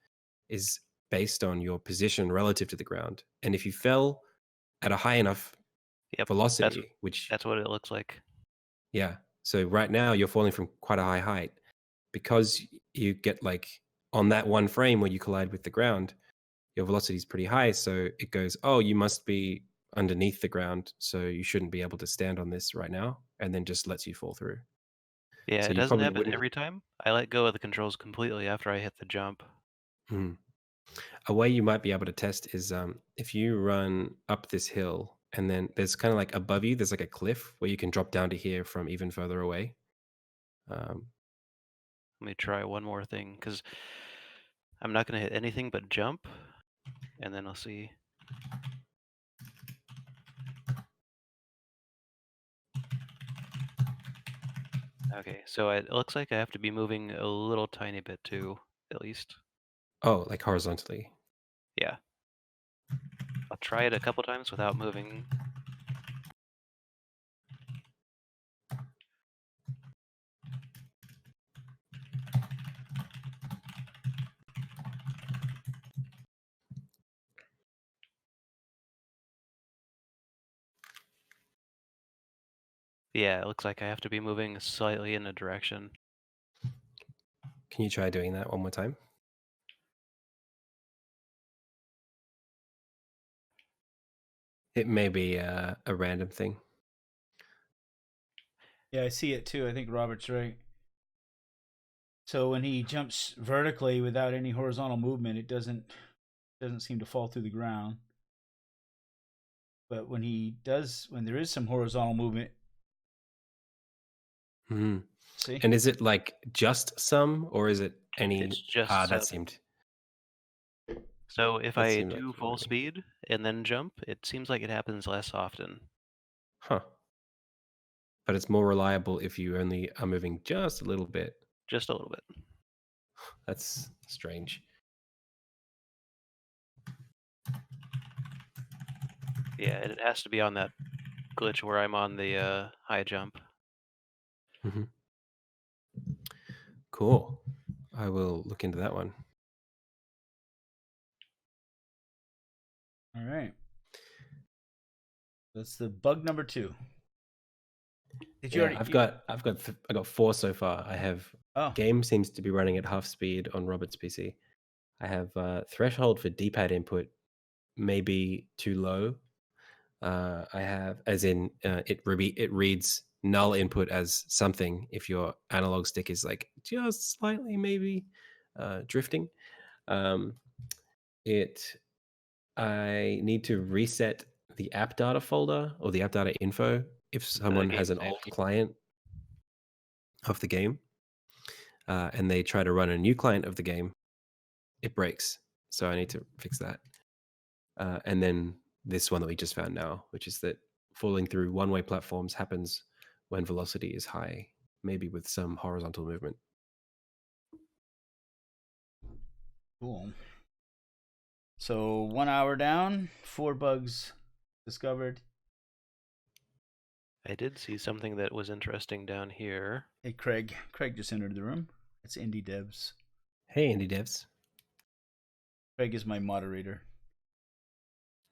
is based on your position relative to the ground. And if you fell at a high enough Yep, velocity, which, that's what it looks like. yeah, so right now you're falling from quite a high height because you get like on that one frame where you collide with the ground, your velocity is pretty high. So it goes, oh, you must be underneath the ground. So you shouldn't be able to stand on this right now. And then just lets you fall through. Yeah, So it you doesn't probably happen wouldn't. every time. I let go of the controls completely after I hit the jump. A way you might be able to test is if you run up this hill and then there's kind of like above you, there's like a cliff where you can drop down to here from even further away. Let me try one more thing, because I'm not going to hit anything but jump, and then I'll see. Okay, so it looks like I have to be moving a little tiny bit too, at least. Oh, like horizontally. Yeah. I'll try it a couple times without moving. Yeah, it looks like I have to be moving slightly in a direction. Can you try doing that one more time? It may be a random thing. Yeah, I see it too. I think Robert's right. So when he jumps vertically without any horizontal movement, it doesn't seem to fall through the ground. But when there is some horizontal movement, see? And is it like just some, or is it any? It's just That seemed. So if That I seemed like do full funny. speed and then jump, it seems like it happens less often. Huh. But it's more reliable if you only are moving just a little bit. Just a little bit. That's strange. Yeah, it has to be on that glitch where I'm on the high jump. Cool. I will look into that one. All right. That's the bug number 2. Did you already? I've got 4 so far. I have game seems to be running at half speed on Robert's PC. I have threshold for D-pad input maybe too low. I have, as in it reads null input as something if your analog stick is like just slightly maybe drifting. I need to reset the app data folder or the app data info if someone has an old client of the game and they try to run a new client of the game, it breaks. So I need to fix that. And then this one that we just found now, which is that falling through one-way platforms happens when velocity is high, maybe with some horizontal movement. Cool. So 1 hour down, 4 bugs discovered. I did see something that was interesting down here. Hey, Craig. Craig just entered the room. It's Indie Devs. Hey, Indie Devs. Craig is my moderator.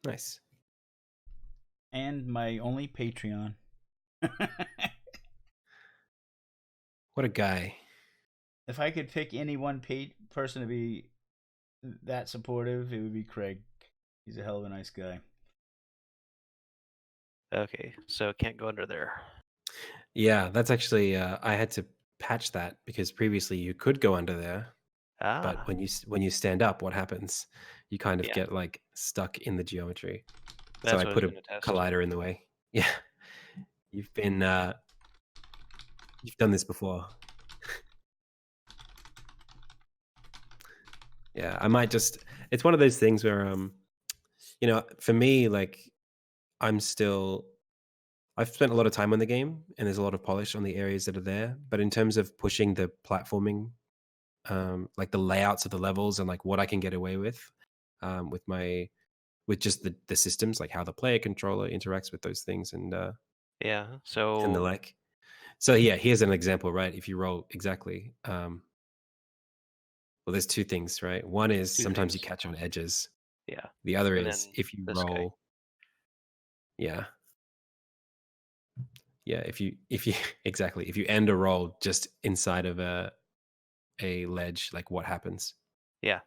Nice. And my only Patreon. What a guy. If I could pick any one person to be that supportive, it would be Craig. He's a hell of a nice guy. Okay, so it can't go under there. Yeah, that's actually I had to patch that because previously you could go under there. But when you stand up, what happens? You kind of get like stuck in the geometry. So I put a collider in the way. Yeah. You've done this before. Yeah, I might just, it's one of those things where for me, like I've spent a lot of time on the game and there's a lot of polish on the areas that are there. But in terms of pushing the platforming, like the layouts of the levels and like what I can get away with just the systems, like how the player controller interacts with those things and and the like. So yeah, here's an example, right? If you roll exactly, well, there's 2 things, right? One is sometimes you catch on edges. Yeah. The other is if you roll. Yeah. Yeah. If you exactly, if you end a roll just inside of a ledge, like what happens? Yeah.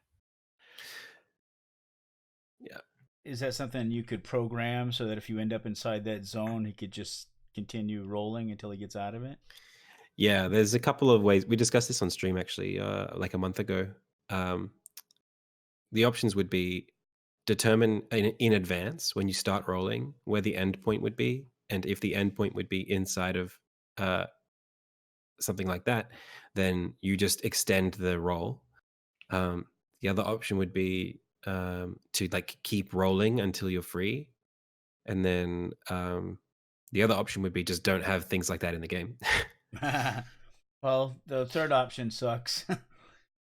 Yeah. Is that something you could program so that if you end up inside that zone, he could just continue rolling until he gets out of it? Yeah, there's a couple of ways. We discussed this on stream actually, like a month ago. The options would be determine in advance when you start rolling where the end point would be, and if the end point would be inside of something like that, then you just extend the roll. The other option would be to like keep rolling until you're free, and then the other option would be just don't have things like that in the game. Well, the third option sucks.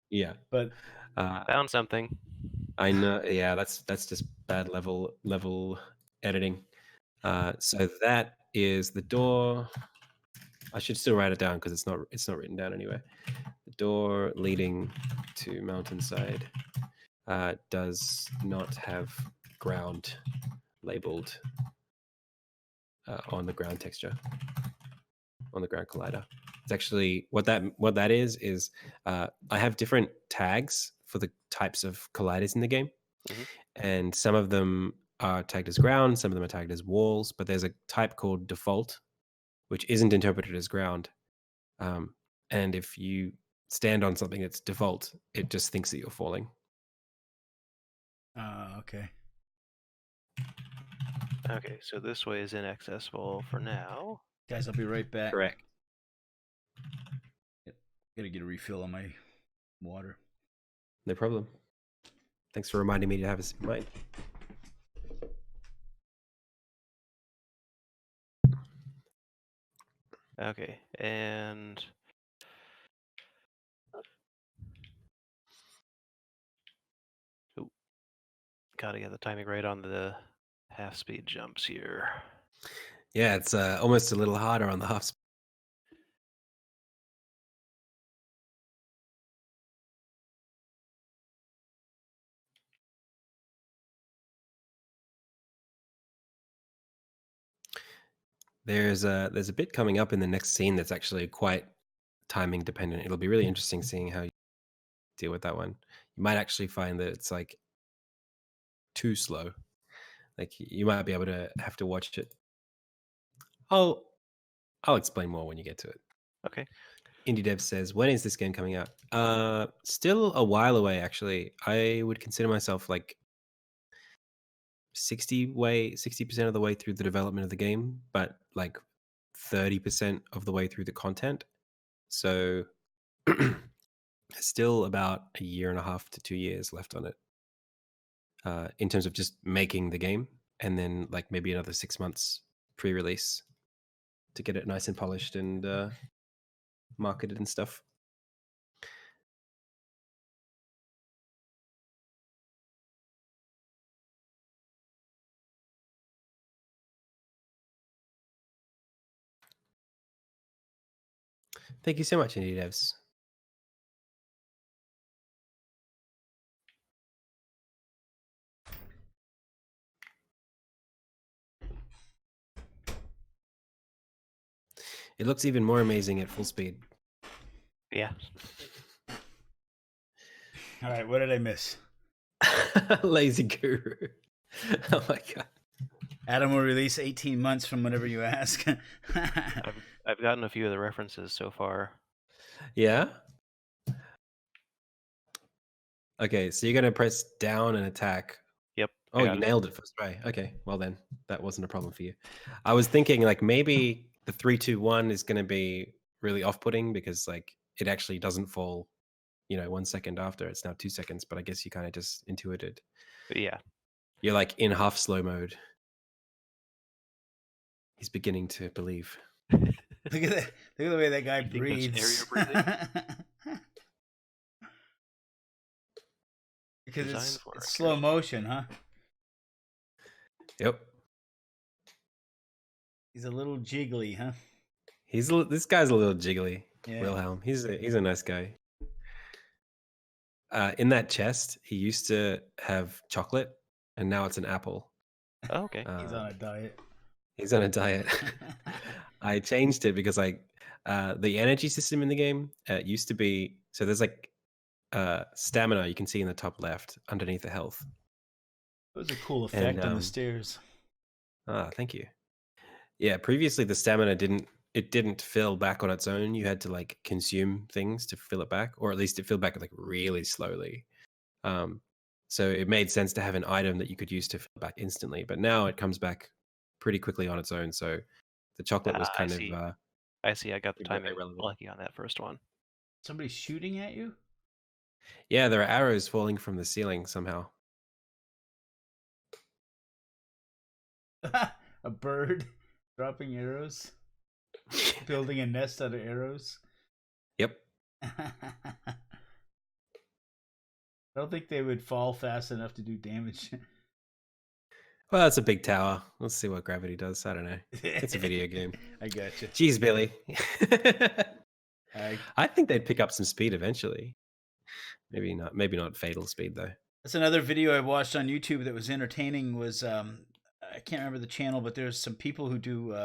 Yeah, but found something. I know. Yeah, that's just bad level editing. So that is the door. I should still write it down because it's not written down anyway. The door leading to mountainside does not have ground labeled on the ground texture, on the ground collider. It's actually what that is I have different tags for the types of colliders in the game, and some of them are tagged as ground, some of them are tagged as walls, but there's a type called default, which isn't interpreted as ground. And if you stand on something that's default, it just thinks that you're falling. Okay. Okay, so this way is inaccessible for now. Guys, I'll be right back. Correct. Gotta get a refill on my water. No problem. Thanks for reminding me to have a mind. Okay, and ooh, gotta get the timing right on the half-speed jumps here. Yeah, it's almost a little harder on the half speed. There's a bit coming up in the next scene that's actually quite timing dependent. It'll be really interesting seeing how you deal with that one. You might actually find that it's like too slow. Like you might be able to have to watch it. I'll explain more when you get to it. Okay. IndieDev says, when is this game coming out? Still a while away, actually. I would consider myself like 60% of the way through the development of the game, but like 30% of the way through the content. So still about a year and a half to 2 years left on it. In terms of just making the game, and then like maybe another 6 months pre-release to get it nice and polished and marketed and stuff. Thank you so much, Indie Devs. It looks even more amazing at full speed. Yeah. All right, what did I miss? Lazy guru. Oh my god. Adam will release 18 months from whenever you ask. I've gotten a few of the references so far. Yeah. Okay, so you're gonna press down and attack. Yep. Oh, you nailed it first try. Okay, well then, that wasn't a problem for you. I was thinking like maybe the 3, 2, 1 is gonna be really off-putting because like it actually doesn't fall, 1 second after. It's now 2 seconds, but I guess you kind of just intuited. Yeah. You're like in half slow mode. He's beginning to believe. Look at that! Look at the way that guy You think breathes. that's area breathing? Because Designed it's for slow motion, huh? Yep. He's a little jiggly, huh? This guy's a little jiggly. Yeah. Wilhelm. He's a nice guy. In that chest, he used to have chocolate, and now it's an apple. Oh, okay. He's on a diet. He's on a diet. I changed it because the energy system in the game used to be, so there's like stamina you can see in the top left underneath the health. It was a cool effect And, on the stairs. Thank you. Yeah, previously the stamina didn't fill back on its own. You had to like consume things to fill it back, or at least it filled back like really slowly. So it made sense to have an item that you could use to fill back instantly. But now it comes back pretty quickly on its own. So the chocolate was kind of I see. I got the very timing relevant. lucky on that first one. Somebody shooting at you? Yeah, there are arrows falling from the ceiling somehow. A bird dropping arrows, building a nest out of arrows. Yep. I don't think they would fall fast enough to do damage. Well, it's a big tower. Let's see what gravity does. I don't know. It's a video game. I gotcha. Jeez, Billy. I I think they'd pick up some speed eventually. Maybe not fatal speed though. That's another video I watched on YouTube that was entertaining. Was I can't remember the channel, but there's some people who do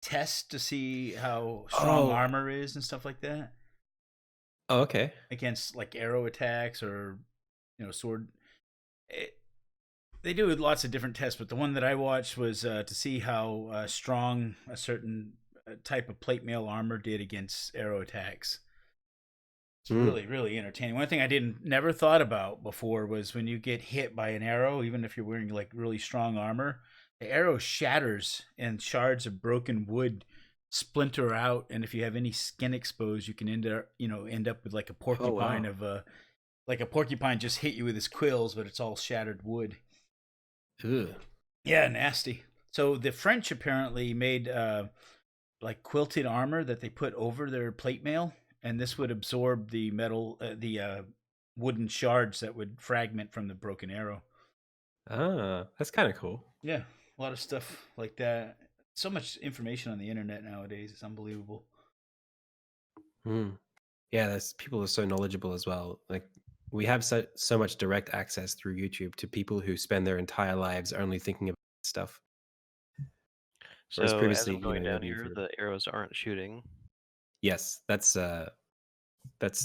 tests to see how strong armor is and stuff like that. Oh, okay. Against like arrow attacks or sword. They do lots of different tests, but the one that I watched was to see how strong a certain type of plate mail armor did against arrow attacks. It's really, really entertaining. One thing I never thought about before was when you get hit by an arrow, even if you're wearing like really strong armor, the arrow shatters and shards of broken wood splinter out, and if you have any skin exposed, you can end up with like a porcupine like a porcupine just hit you with his quills, but it's all shattered wood. Ugh. Yeah, nasty. So the French apparently made like quilted armor that they put over their plate mail, and this would absorb the metal, the wooden shards that would fragment from the broken arrow. Ah, that's kind of cool. Yeah, a lot of stuff like that. So much information on the internet nowadays. It's unbelievable. Yeah, there's people are so knowledgeable as well. Like we have so much direct access through YouTube to people who spend their entire lives only thinking about stuff. Whereas So as previously, I'm going down maybe here, the arrows aren't shooting. yes, that's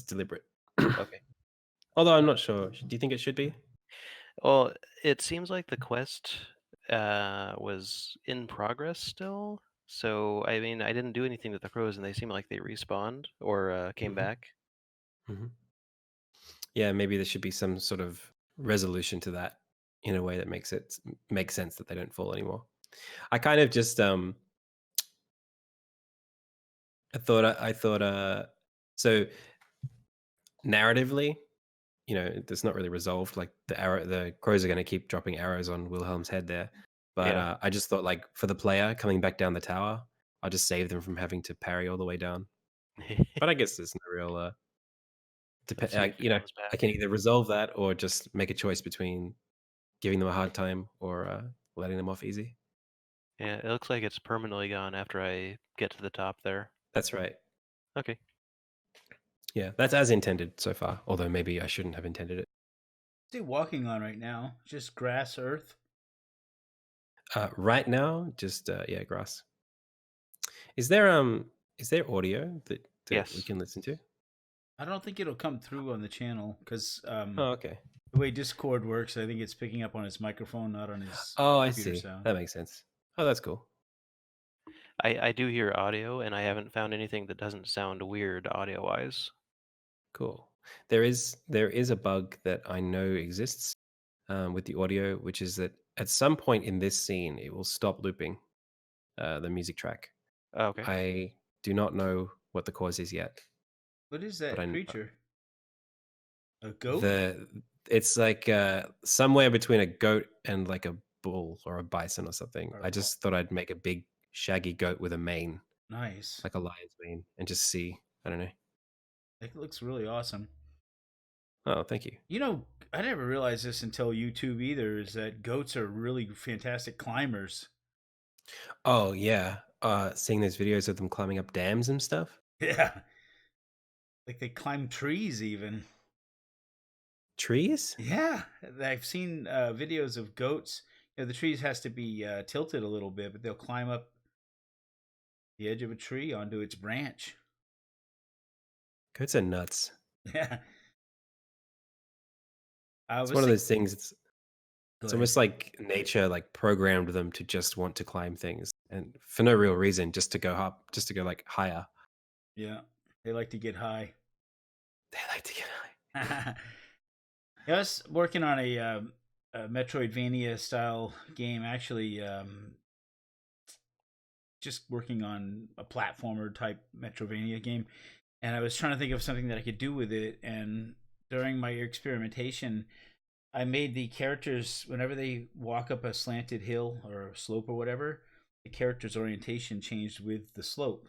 deliberate. Okay. Although I'm not sure. Do you think it should be? Well, it seems like the quest was in progress still. So I mean, I didn't do anything with the crows, and they seem like they respawned or came back. Yeah, maybe there should be some sort of resolution to that in a way that makes sense that they don't fall anymore. I kind of just I thought so narratively, it's not really resolved. Like the crows are going to keep dropping arrows on Wilhelm's head there, but Yeah. I just thought like for the player coming back down the tower, I'll just save them from having to parry all the way down. But I guess there's no real Let's see if it comes I back. can either resolve that or just make a choice between giving them a hard time or letting them off easy. Yeah, it looks like it's permanently gone after I get to the top there. That's right. Okay. Yeah, that's as intended so far. Although maybe I shouldn't have intended it. What's he walking on right now? Just grass, earth? Right now, just yeah, grass. Is there audio that Yes. we can listen to? I don't think it'll come through on the channel because Oh, okay. the way Discord works, I think it's picking up on his microphone, not on his Oh, I computer see. sound. That makes sense. Oh, that's cool. I do hear audio, and I haven't found anything that doesn't sound weird audio-wise. Cool. There is a bug that I know exists with the audio, which is that at some point in this scene, it will stop looping the music track. Oh, okay. I do not know what the cause is yet. What is that creature? A goat? It's like somewhere between a goat and like a bull or a bison or something. I just thought I'd make a big shaggy goat with a mane. Nice. Like a lion's mane, and just see. I don't know. It looks really awesome. Oh, thank you. I never realized this until YouTube either, is that goats are really fantastic climbers. Oh, yeah. Seeing those videos of them climbing up dams and stuff. Yeah. Like they climb trees even. Trees? Yeah. I've seen videos of goats. The trees has to be tilted a little bit, but they'll climb up the edge of a tree onto its branch. Goats are nuts. Yeah. It's one of those things. It's almost like nature like programmed them to just want to climb things, and for no real reason, just to go up, just to go like higher. Yeah, they like to get high. They like to get high. I was working on a Metroidvania style game, actually. Just working on a platformer type Metroidvania game, and I was trying to think of something that I could do with it. And during my experimentation, I made the characters, whenever they walk up a slanted hill or a slope or whatever, the character's orientation changed with the slope,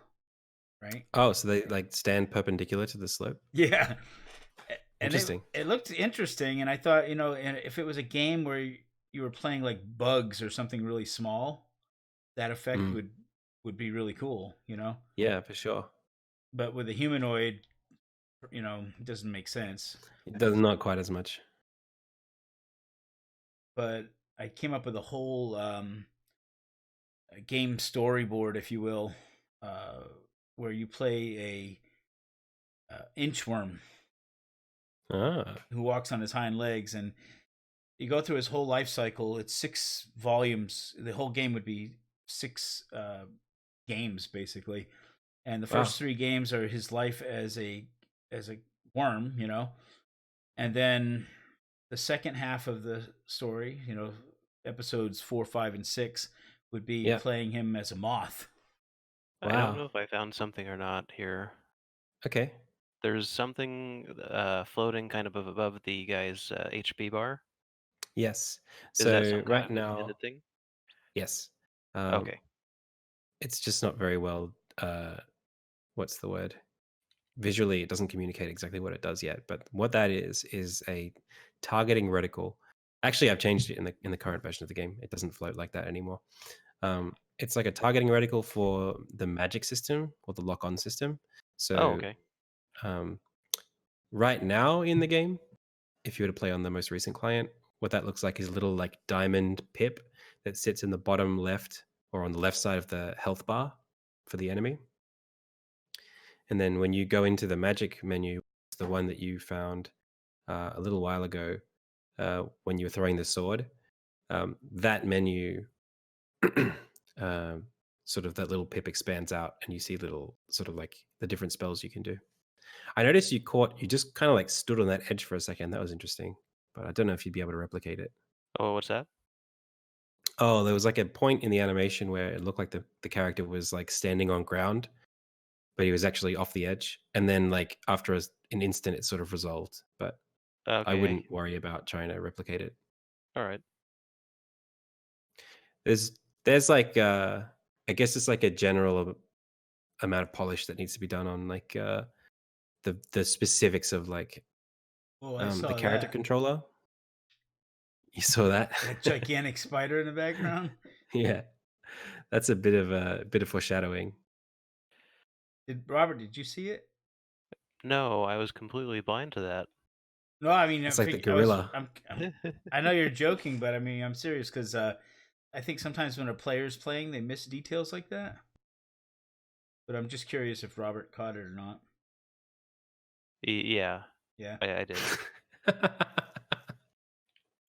right? Oh, so they like stand perpendicular to the slope? Yeah. And interesting. It looked interesting, and I thought, and if it was a game where you were playing like bugs or something really small, that effect would be really cool, Yeah, for sure. But with a humanoid, it doesn't make sense. It does not quite as much. But I came up with a whole game storyboard, if you will, where you play a inchworm who walks on his hind legs, and you go through his whole life cycle. It's 6 volumes. The whole game would be 6 games basically, and the first 3 games are his life as a worm, and then the second half of the story, episodes 4, 5, and 6 would be playing him as a moth. Wow. I don't know if I found something or not here. Okay. There's something floating kind of above the guy's HP bar. Yes. Is that So some right kind of now, intended thing? yes. Okay. It's just not very well. What's the word? Visually, it doesn't communicate exactly what it does yet. But what that is a targeting reticle. Actually, I've changed it in the current version of the game. It doesn't float like that anymore. It's like a targeting reticle for the magic system or the lock-on system. So, okay. Right now in the game, if you were to play on the most recent client, what that looks like is a little like diamond pip that sits in the bottom left or on the left side of the health bar for the enemy. And then when you go into the magic menu, it's the one that you found a little while ago when you were throwing the sword. That menu, sort of that little pip expands out, and you see little sort of like the different spells you can do. I noticed you just kind of like stood on that edge for a second. That was interesting, but I don't know if you'd be able to replicate it. Oh, what's that? Oh, there was like a point in the animation where it looked like the character was like standing on ground, but he was actually off the edge. And then like after an instant, it sort of resolved. But I wouldn't worry about trying to replicate it. All right. There's like I guess it's like a general amount of polish that needs to be done on like the specifics of like the character controller. You saw that? That gigantic spider in the background? Yeah. That's a bit of foreshadowing. Robert, did you see it? No, I was completely blind to that. No, I mean, it's like the gorilla. I know you're joking, but I mean, I'm serious because I think sometimes when a player's playing, they miss details like that. But I'm just curious if Robert caught it or not. Yeah. Yeah. I did.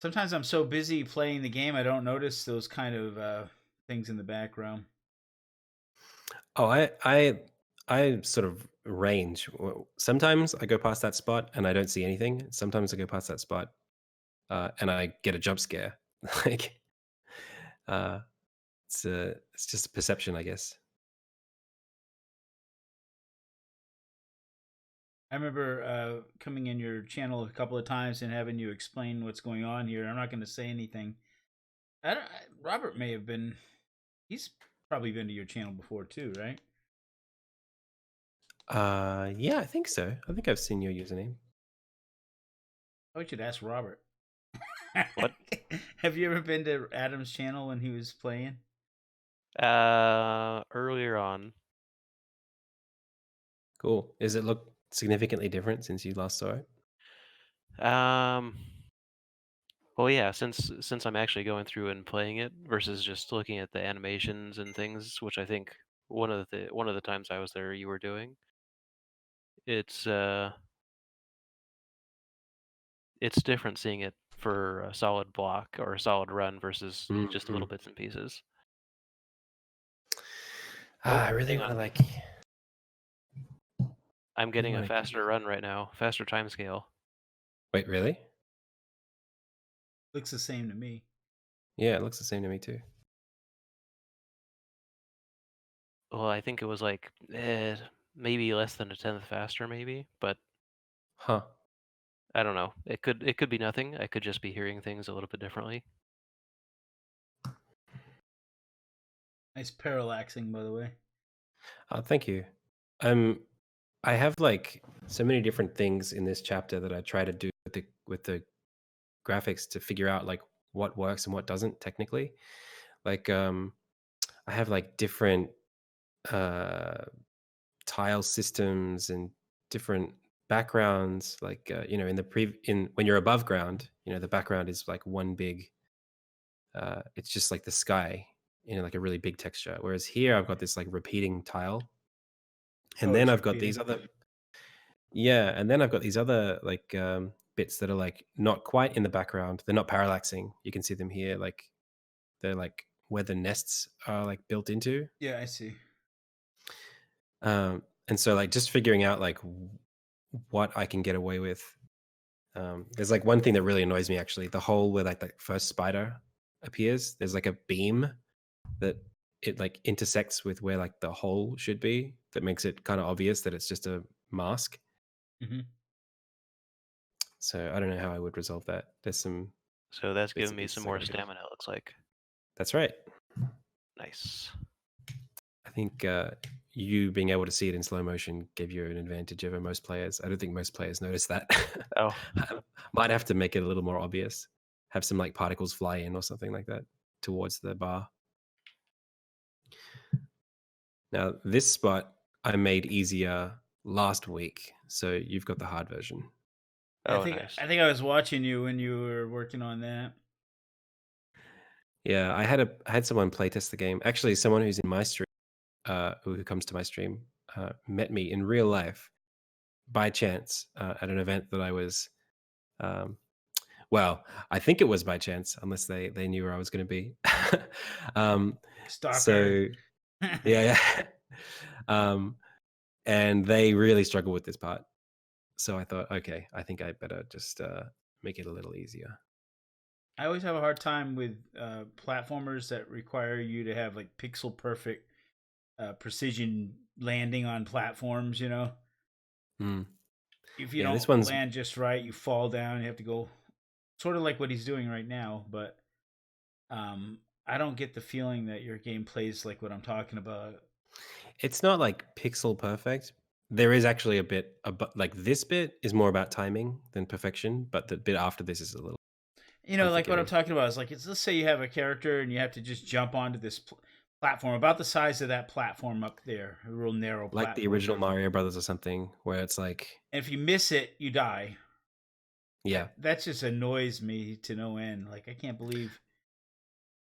Sometimes I'm so busy playing the game, I don't notice those kind of things in the background. Oh, I sort of range. Sometimes I go past that spot and I don't see anything. Sometimes I go past that spot and I get a jump scare. Like, it's just a perception, I guess. I remember coming in your channel a couple of times and having you explain what's going on here. I'm not going to say anything. Robert may have been. He's probably been to your channel before too, right? Yeah, I think so. I think I've seen your username. I should ask Robert. What? Have you ever been to Adam's channel when he was playing? Earlier on. Cool. Does it look significantly different since you last saw it? Well, yeah, since I'm actually going through and playing it versus just looking at the animations and things, which I think one of the times I was there you were doing. It's different seeing it for a solid block or a solid run versus just little bits and pieces. I really want to like. I'm getting a faster run right now, faster time scale. Wait, really? Looks the same to me. Yeah, it looks the same to me too. Well, I think it was like maybe less than a tenth faster, maybe, but huh? I don't know. It could be nothing. I could just be hearing things a little bit differently. Nice parallaxing, by the way. Thank you. I have like so many different things in this chapter that I try to do with the graphics to figure out like what works and what doesn't technically. Like I have like different tile systems and different backgrounds. Like in when you're above ground, the background is like one big. It's just like the sky in like a really big texture. Whereas here I've got this like repeating tile. And then I've got these other, and then I've got these other like bits that are like not quite in the background. They're not parallaxing. You can see them here, like they're like where the nests are like built into. Yeah, I see. And so like just figuring out like what I can get away with. There's like one thing that really annoys me actually. The hole where like the first spider appears, there's like a beam that it like intersects with where like the hole should be. That makes it kind of obvious that it's just a mask. Mm-hmm. So I don't know how I would resolve that. There's some. So that's bits giving and me pieces some I more gotta do. stamina, it looks like. That's right. Nice. I think you being able to see it in slow motion gave you an advantage over most players. I don't think most players notice that. Oh. Might have to make it a little more obvious. Have some like particles fly in or something like that towards the bar. Now this spot I made easier last week, so you've got the hard version. Oh, nice. I think I was watching you when you were working on that. Yeah, I had someone playtest the game. Actually, someone who's in my stream, who comes to my stream, met me in real life by chance at an event that I was. Well, I think it was by chance, unless they knew where I was going to be. Stalker. So yeah. And they really struggle with this part. So I thought, okay, I think I better just make it a little easier. I always have a hard time with platformers that require you to have like pixel perfect precision landing on platforms. You know, if you don't land just right, you fall down. You have to go sort of like what he's doing right now. But I don't get the feeling that your game plays like what I'm talking about. It's not like pixel perfect. There is actually a bit like this bit is more about timing than perfection, but the bit after this is a little. You know, like what I'm talking about is like, let's say you have a character and you have to just jump onto this platform about the size of that platform up there, a real narrow platform. Like the original Mario Brothers or something, where it's like. And if you miss it, you die. Yeah. That just annoys me to no end. Like, I can't believe.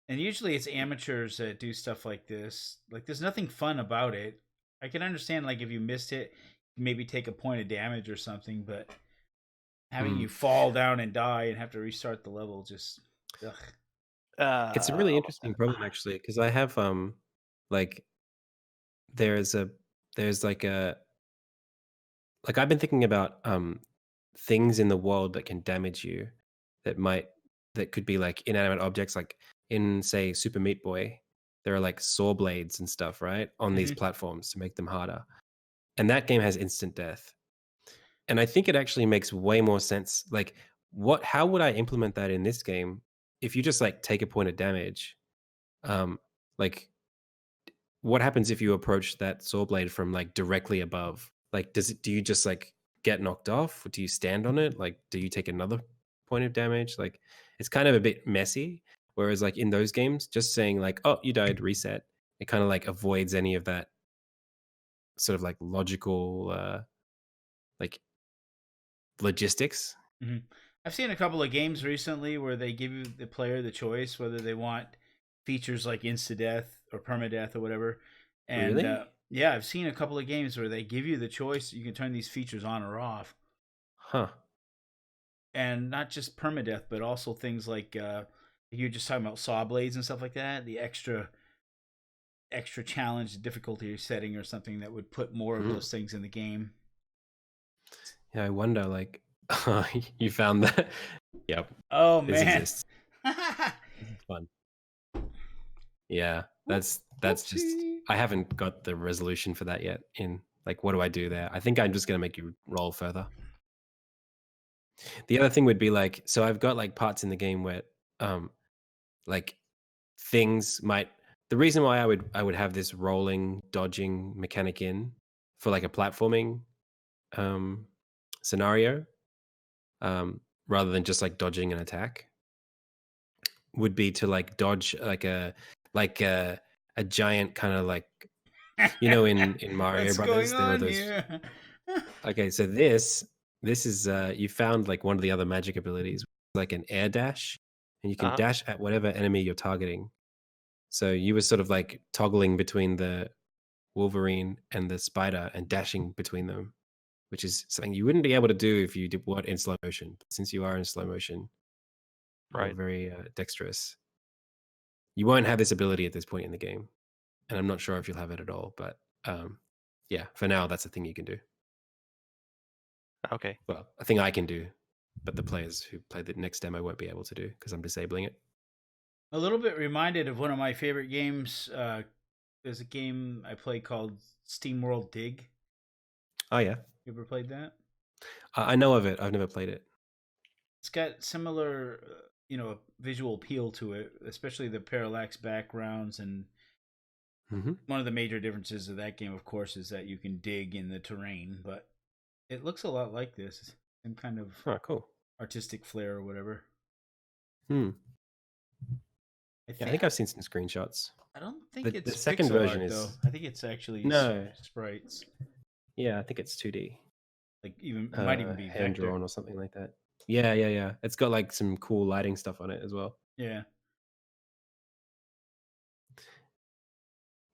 And usually it's amateurs that do stuff like this. Like, there's nothing fun about it. I can understand, like, if you missed it, maybe take a point of damage or something, but having you fall down and die and have to restart the level just. Ugh. It's a really interesting problem actually, because I have like there's like I've been thinking about things in the world that can damage you that could be like inanimate objects, like in say Super Meat Boy, there are like saw blades and stuff, right, on these platforms to make them harder. And that game has instant death. And I think it actually makes way more sense. Like how would I implement that in this game if you just like take a point of damage? Like what happens if you approach that saw blade from like directly above? Like do you just like get knocked off? Or do you stand on it? Like do you take another point of damage? Like it's kind of a bit messy. Whereas like in those games, just saying like, oh, you died, reset, it kind of like avoids any of that sort of like logical like logistics. Mm-hmm. I've seen a couple of games recently where they give you the player the choice whether they want features like insta-death or permadeath or whatever. And really? Yeah, I've seen a couple of games where they give you the choice. You can turn these features on or off. Huh. And not just permadeath, but also things like you're just talking about saw blades and stuff like that. The extra challenge difficulty setting or something that would put more of those things in the game. Yeah, I wonder, like, you found that? Yep. Oh, this man. Exists. This is fun. Yeah, that's just, I haven't got the resolution for that yet. In like, what do I do there? I think I'm just going to make you roll further. The other thing would be like, so I've got like parts in the game where, like things might, the reason why I would have this rolling, dodging mechanic in for like a platforming scenario, rather than just like dodging an attack, would be to like dodge like a giant kind of like, you know, in Mario Brothers there are those. Here? Okay, so this is you found like one of the other magic abilities, like an air dash, and you can dash at whatever enemy you're targeting. So you were sort of like toggling between the Wolverine and the spider and dashing between them. which is something you wouldn't be able to do if you weren't in slow motion. But since you are in slow motion, you're Right. very dexterous. You won't have this ability at this point in the game, and I'm not sure if you'll have it at all. But yeah, for now, that's a thing you can do. Okay. Well, a thing I can do, but the players who play the next demo won't be able to do because I'm disabling it. A little bit reminded of one of my favorite games. There's a game I play called SteamWorld Dig. Oh yeah, You ever played that? I know of it. I've never played it. It's got similar, visual appeal to it, especially the parallax backgrounds. And one of the major differences of that game, of course, is that you can dig in the terrain. But it looks a lot like this. Some kind of cool artistic flair or whatever. I think I've seen some screenshots. I don't think the it's second pixel version art, is though. I think it's actually sprites. Yeah, I think it's 2D. Like it might even be hand vector. drawn or something like that. Yeah. It's got like some cool lighting stuff on it as well. Yeah.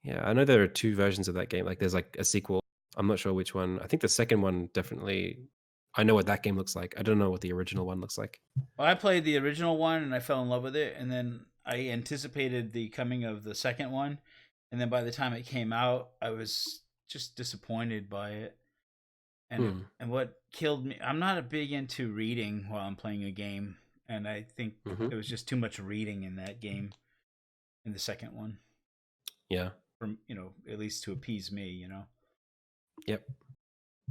Yeah, I know there are 2 versions of that game. Like there's like a sequel. I'm not sure which one. I think the second one definitely. I know what that game looks like. I don't know what the original one looks like. Well, I played the original one and I fell in love with it, and then I anticipated the coming of the second one, and then by the time it came out, I was just disappointed by it. And what killed me, I'm not a big into reading while I'm playing a game, and I think there was just too much reading in that game, in the second one. Yeah. From at least to appease me. Yep.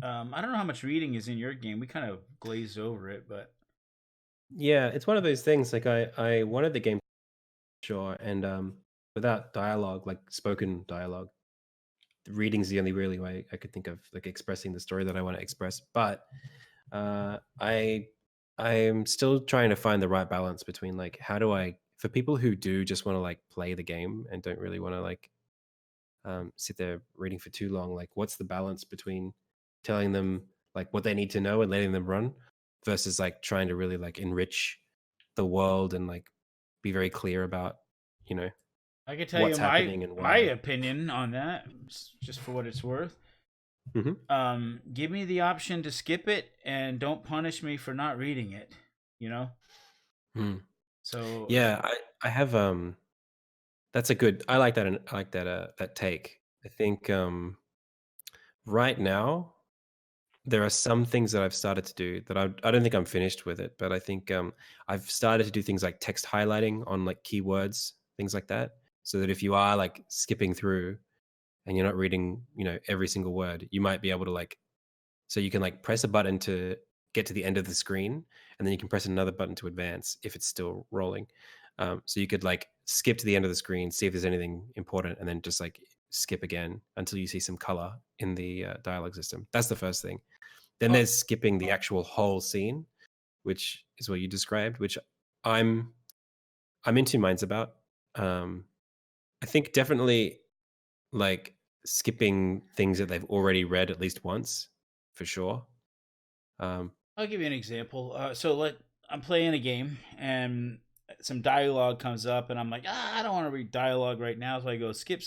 I don't know how much reading is in your game. We kind of glazed over it, but yeah, it's one of those things. Like I wanted the game sure, and without dialogue, like spoken dialogue, reading's the only really way I could think of like expressing the story that I want to express. But I'm still trying to find the right balance between like how do I, for people who do just want to like play the game and don't really want to like sit there reading for too long, like what's the balance between telling them like what they need to know and letting them run versus like trying to really like enrich the world and like be very clear about I can tell what's you happening and why. my opinion on that, just for what it's worth. Give me the option to skip it and don't punish me for not reading it. So yeah, I have that's a good. I like that. I like that take. I think right now there are some things that I've started to do that I don't think I'm finished with it, but I think I've started to do things like text highlighting on like keywords, things like that, so that if you are like skipping through and you're not reading, every single word, you might be able to like, so you can like press a button to get to the end of the screen, and then you can press another button to advance if it's still rolling. So you could like skip to the end of the screen, see if there's anything important, and then just like skip again until you see some color in the dialogue system. That's the first thing. Then there's skipping the actual whole scene, which is what you described, which I'm in 2 minds about. I think definitely like skipping things that they've already read at least once, for sure. I'll give you an example. I'm playing a game and some dialogue comes up, and I'm like, I don't want to read dialogue right now, so I go skip,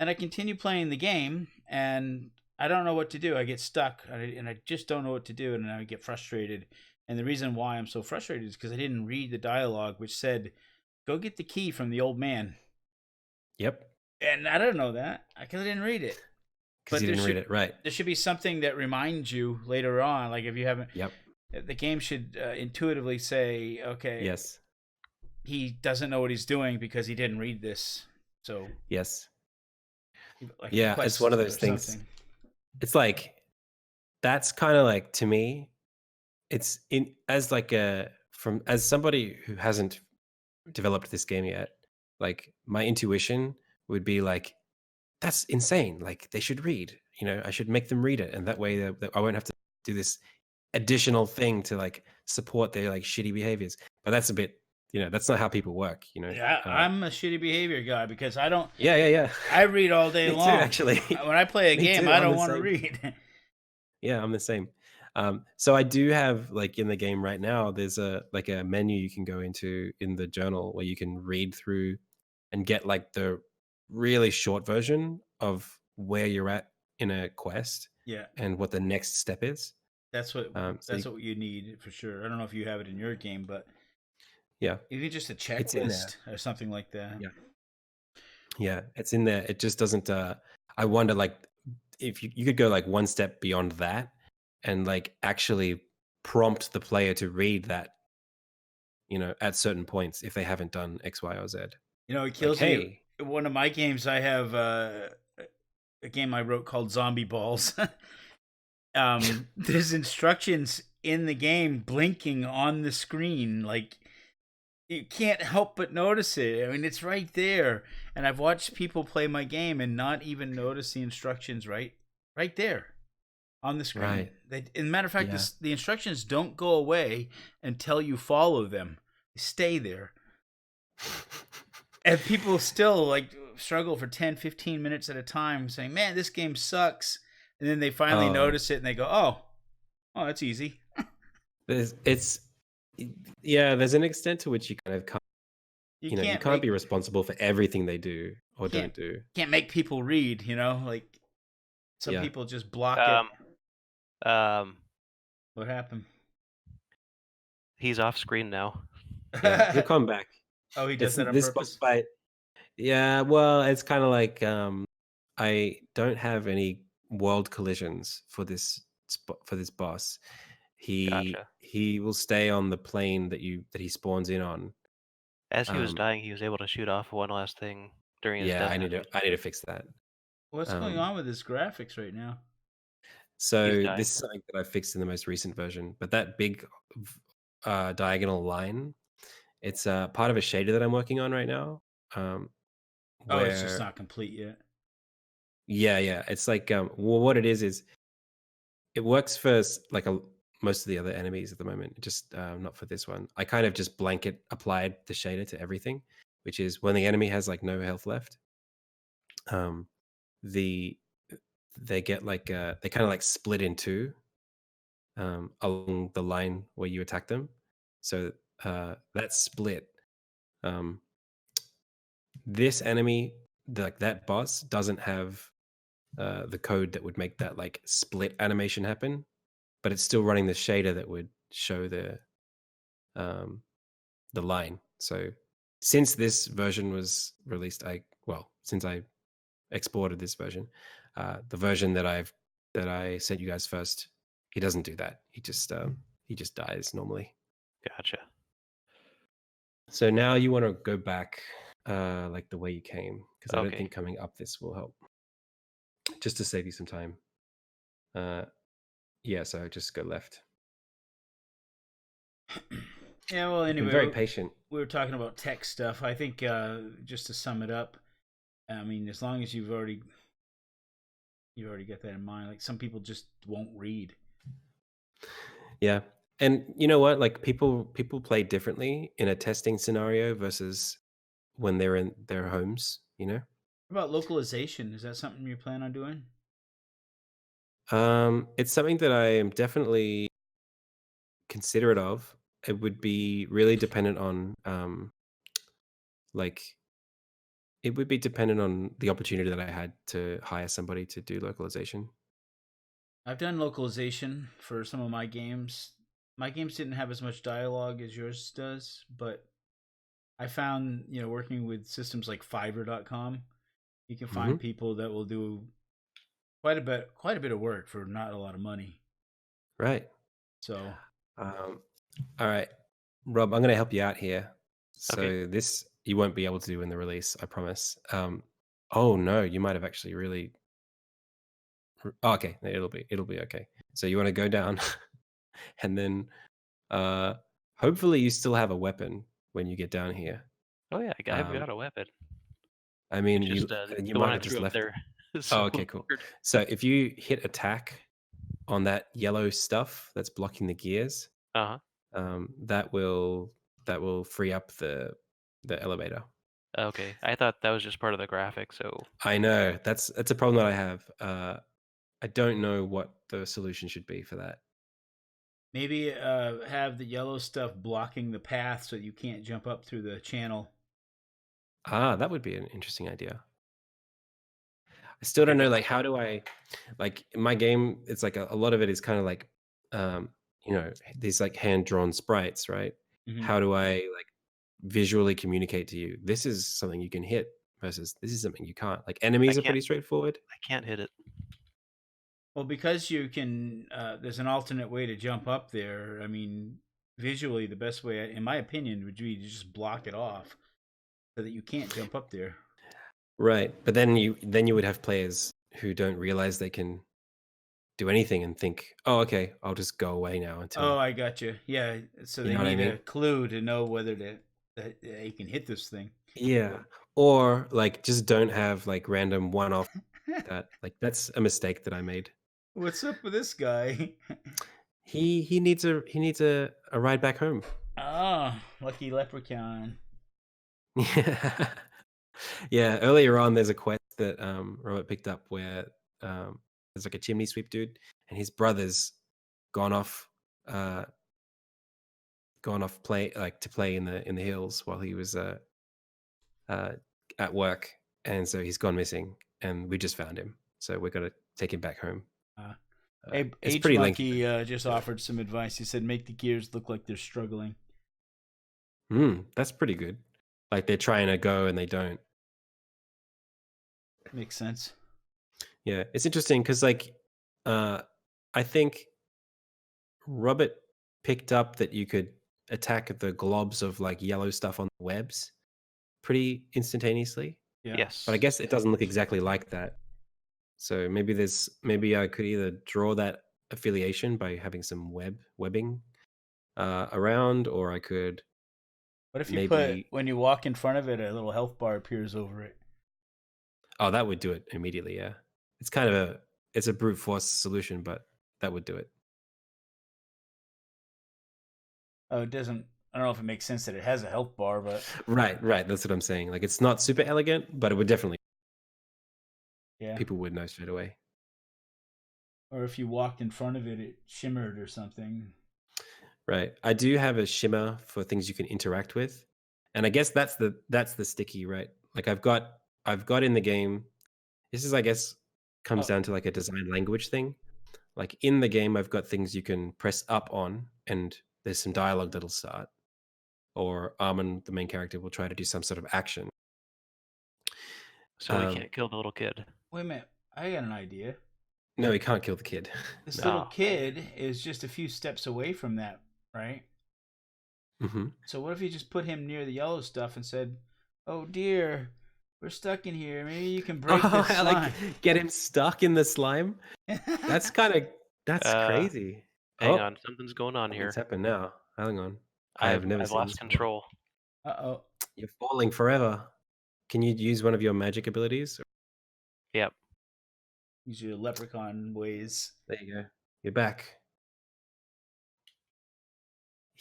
and I continue playing the game, and I don't know what to do. I get stuck, and I just don't know what to do, and I get frustrated. And the reason why I'm so frustrated is because I didn't read the dialogue, which said, "Go get the key from the old man." Yep. And I don't know that because I didn't read it. Because you didn't read it, right? There should be something that reminds you later on, like if you haven't. Yep. The game should intuitively say, "Okay, yes, he doesn't know what he's doing because he didn't read this." So yes, like yeah, it's one of those things. Something. It's like that's kind of like, to me, it's in as like as somebody who hasn't developed this game yet, like my intuition would be like, that's insane. Like they should read. I should make them read it, and that way I won't have to do this additional thing to like support their like shitty behaviors. But that's a bit, that's not how people work. Yeah, I'm a shitty behavior guy because I don't. Yeah. I read all day long. Too, actually, when I play a game, I don't want to read. Yeah, I'm the same. So I do have like in the game right now, there's a menu you can go into in the journal where you can read through and get like the really short version of where you're at in a quest. Yeah, and what the next step is. that's what So what you need for sure. I don't know if you have it in your game, but yeah, even just a it's in there. checklist or something like that. Yeah, it's in there. It just doesn't. I wonder, like, if you could go like one step beyond that, and like actually prompt the player to read that, at certain points if they haven't done X, Y, or Z. You know, it Like, kills me. hey, One of my games, I have a game I wrote called Zombie Balls. There's instructions in the game blinking on the screen, like you can't help but notice it. I mean, it's right there, and I've watched people play my game and not even notice the instructions right there on the screen. right, As a matter of fact, yeah, the instructions don't go away until you follow them. They stay there. And people still like struggle for 10, 15 minutes at a time saying, man, this game sucks. And then they finally oh, notice it and they go, oh, that's easy. there's an extent to which you kind of can't, You you can't can't be responsible for everything they do or don't do. can't make people read, like some Yeah. people just block it. Um, What happened? he's off screen now. Yeah, he'll come back. Oh, he does that on This boss purpose? fight. Yeah, well, it's kind of like I don't have any world collisions for this boss. Gotcha. He will stay on the plane that he spawns in on. As he was dying, he was able to shoot off one last thing during his Yeah, death I need animation. to fix that. What's going on with his graphics right now? So dying. this is something that I fixed in the most recent version, but that big diagonal line, it's part of a shader that I'm working on right now. Oh, it's just not complete yet. Yeah, it's like well, what it is it works for like most of the other enemies at the moment, just not for this one. I kind of just blanket applied the shader to everything, which is when the enemy has like no health left, they get like they kind of like split in two along the line where you attack them. So that split, this enemy, like that boss, doesn't have the code that would make that like split animation happen, but it's still running the shader that would show the line. So since this version was released, since I exported this version, the version that I sent you guys first, he doesn't do that. He just dies normally. Gotcha. So now you want to go back like the way you came, because I don't Okay. think coming up this will help. Just to save you some time. Yeah, so just go left. Yeah, well, anyway, Been very patient. We were talking about tech stuff. I think just to sum it up, I mean, as long as you've already got that in mind, like some people just won't read. Yeah. And you know what? Like people play differently in a testing scenario versus when they're in their homes, What about localization? Is that something you plan on doing? It's something that I am definitely considerate of. It would be really dependent on like it would be dependent on the opportunity that I had to hire somebody to do localization. I've done localization for some of my games. My games didn't have as much dialogue as yours does, but I found, working with systems like Fiverr.com, you can find people that will do quite a bit of work for not a lot of money. Right. So, all right, Rob, I'm going to help you out here. So Okay. this you won't be able to do in the release, I promise. Oh no, you might have actually really. Oh, okay, it'll be okay. So you want to go down, and then hopefully you still have a weapon when you get down here. Oh yeah, I've got a weapon. I mean, It's just you the one might I have just threw up left. there. Oh, okay, cool. Weird. So if you hit attack on that yellow stuff that's blocking the gears, that will free up the elevator. Okay, I thought that was just part of the graphic. So I know that's a problem that I have. I don't know what the solution should be for that. maybe have the yellow stuff blocking the path so you can't jump up through the channel. That would be an interesting idea. I still don't know, like, how do I, like, in my game, it's like a lot of it is kind of like, you know, these like hand-drawn sprites, right? Mhm. How do I like visually communicate to you, this is something you can hit versus this is something you can't? Like enemies are can't- pretty straightforward. I can't hit it. Well, because you can, there's an alternate way to jump up there. I mean, visually, the best way, in my opinion, would be to just block it off so that you can't jump up there. Right. But then you would have players who don't realize they can do anything and think, oh, okay, I'll just go away now until. Oh, I got you. Yeah, so You they know what I need a mean? clue to know whether that they can hit this thing. Yeah. Or like just don't have like random one-off that. Like that's a mistake that I made. What's up with this guy? He needs a ride back home. Ah, lucky leprechaun. Yeah. Yeah, earlier on there's a quest that Robert picked up where there's like a chimney sweep dude and his brother's gone off play like to play in the hills while he was at work, and so he's gone missing and we just found him, so we're gonna take him back home. It's H pretty Monkey lengthy. just offered some advice. He said, "Make the gears look like they're struggling." That's pretty good. Like they're trying to go and they don't. Makes sense. Yeah, it's interesting because like I think Robert picked up that you could attack the globs of like yellow stuff on the webs pretty instantaneously. Yeah. Yes. But I guess it doesn't look exactly like that. So maybe I could either draw that affiliation by having some webbing around, or I could What if you maybe. put, when you walk in front of it, a little health bar appears over it? Oh, that would do it immediately. Yeah, it's kind of it's a brute force solution, but that would do it. Oh, it doesn't. I don't know if it makes sense that it has a health bar, but Right. That's what I'm saying. Like it's not super elegant, but it would definitely. yeah. People would know straight away. Or if you walked in front of it, it shimmered or something. Right. I do have a shimmer for things you can interact with, and I guess that's the sticky, right? Like I've got in the game. This is, I guess, comes down to like a design language thing. Like in the game, I've got things you can press up on, and there's some dialogue that'll start, or Armin, the main character, will try to do some sort of action. So we can't kill the little kid. Wait a minute. I got an idea. No, he can't kill the kid. This little kid is just a few steps away from that, right? Mm-hmm. So what if you just put him near the yellow stuff and said, "Oh dear, we're stuck in here. Maybe you can break this slime." Like get him stuck in the slime. That's crazy. Hang on, something's going on here. What's happened now? Hang on. I've lost control. Uh-oh. You're falling forever. Can you use one of your magic abilities? Yep. Use your leprechaun ways. There you go. You're back.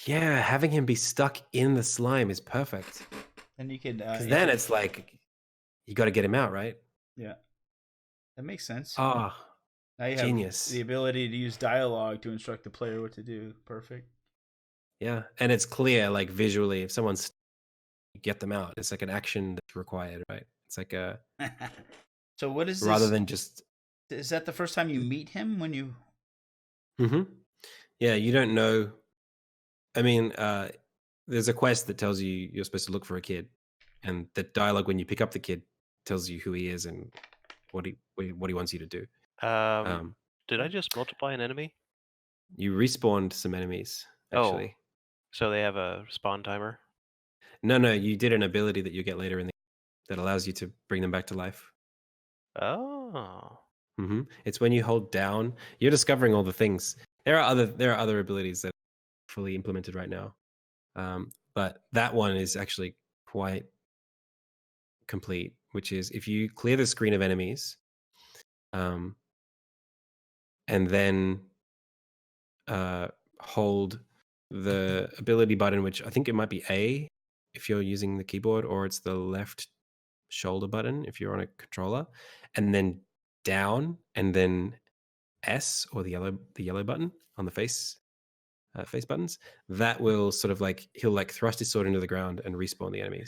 Yeah, having him be stuck in the slime is perfect. Then you could. Because then it's like you got to get him out, right? Yeah, that makes sense. Ah, now you genius. have the ability to use dialogue to instruct the player what to do. Perfect. Yeah, and it's clear, like visually, if someone's get them out, it's like an action that's required, right? It's like a. So what is this? Rather than just. Is that the first time you meet him when you? Mm-hmm. Yeah, you don't know. I mean, there's a quest that tells you you're supposed to look for a kid, and the dialogue when you pick up the kid tells you who he is and what he wants you to do. Did I just multiply an enemy? You respawned some enemies, actually. Oh, so they have a spawn timer? No, you did an ability that you get later in the that allows you to bring them back to life. Oh. Mm-hmm. It's when you hold down. You're discovering all the things. There are other abilities that are fully implemented right now, but that one is actually quite complete. Which is if you clear the screen of enemies, and then hold the ability button, which I think it might be A if you're using the keyboard, or it's the left shoulder button if you're on a controller, and then down, and then S or the yellow button on the face buttons. That will sort of like he'll like thrust his sword into the ground and respawn the enemies.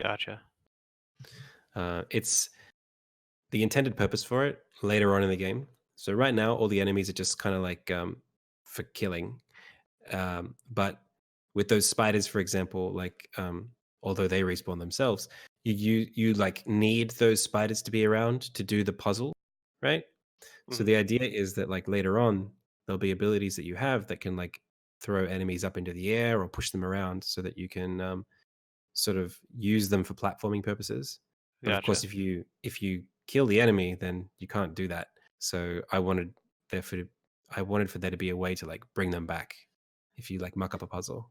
Gotcha. It's the intended purpose for it later on in the game. So right now, all the enemies are just kind of like for killing. But with those spiders, for example, like although they respawn themselves, you like need those spiders to be around to do the puzzle, right? So Mhm. the idea is that like later on, there'll be abilities that you have that can like throw enemies up into the air or push them around so that you can sort of use them for platforming purposes. But of course, Gotcha. if you kill the enemy, then you can't do that. So therefore, I wanted for there to be a way to like bring them back if you like muck up a puzzle.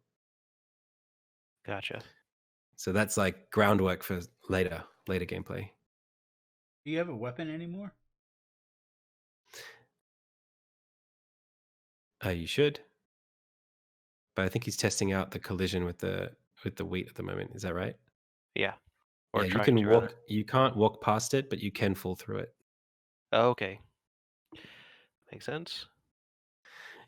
Gotcha. So that's like groundwork for later gameplay. Do you have a weapon anymore? You should, but I think he's testing out the collision with the wheat at the moment. Is that right? Yeah. Or Yeah, you trying can to rather. walk. You can't walk past it, but you can fall through it. Oh, okay. Makes sense.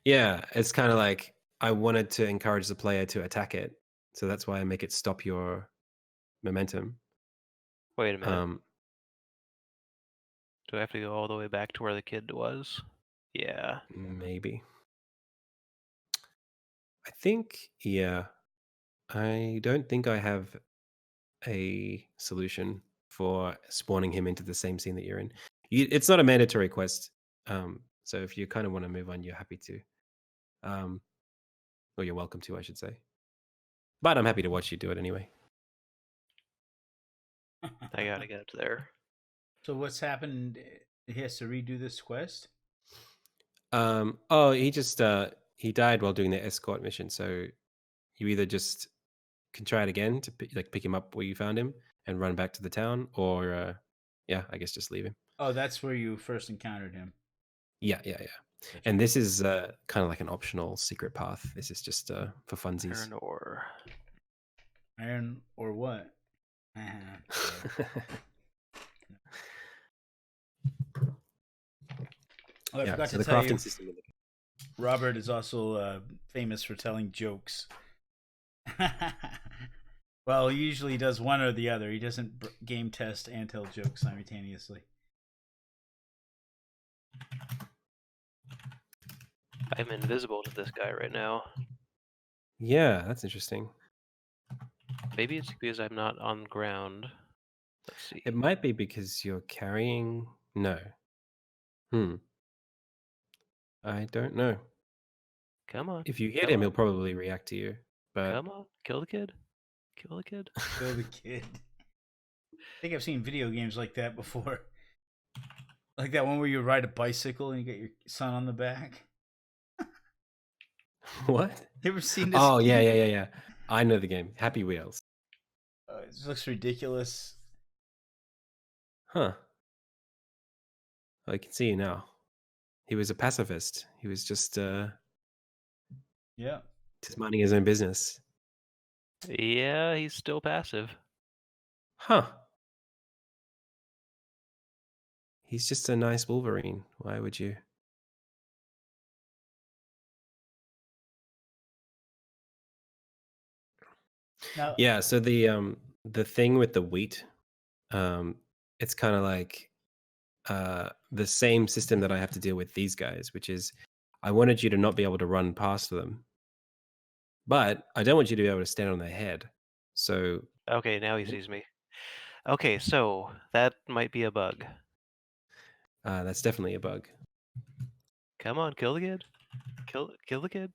Yeah, it's kind of like I wanted to encourage the player to attack it, so that's why I make it stop your momentum. Wait a minute. Um, Do I have to go all the way back to where the kid was? Yeah. maybe. I think, yeah. I don't think I have a solution for spawning him into the same scene that you're in. It's not a mandatory quest, so if you kind of want to move on, you're happy to, or you're welcome to, I should say. But I'm happy to watch you do it anyway. I gotta get up there. So what's happened? He has to redo this quest. Oh, he just he died while doing the escort mission. So you either just can try it again to pick him up where you found him and run back to the town, or yeah, I guess just leave him. Oh, that's where you first encountered him. Yeah. Gotcha. And this is kind of like an optional secret path. This is just for funsies. Iron ore. Iron or what? Oh, I forgot so to the tell crafting you, system. Robert is also famous for telling jokes. Well, he usually does one or the other. He doesn't game test and tell jokes simultaneously. I'm invisible to this guy right now. Yeah, that's interesting. Maybe it's because I'm not on ground. Let's see. It might be because you're carrying. No. I don't know. Come on. If you hit Come him, on. he'll probably react to you. But Come on. Kill the kid. Kill the kid. Kill the kid. I think I've seen video games like that before. Like that one where you ride a bicycle and you get your son on the back. What? You ever seen this? Oh, yeah. I know the game. Happy Wheels. It looks ridiculous. Huh. I can see you now. He was a pacifist. He was just Yeah. just minding his own business. Yeah, he's still passive. Huh. He's just a nice Wolverine. Why would you? Now, Yeah, so the thing with the wheat, it's kind of like the same system that I have to deal with these guys, which is I wanted you to not be able to run past them, but I don't want you to be able to stand on their head. So Okay, now he sees me. Okay, so that might be a bug. that's definitely a bug. Come on, kill the kid. Kill the kid.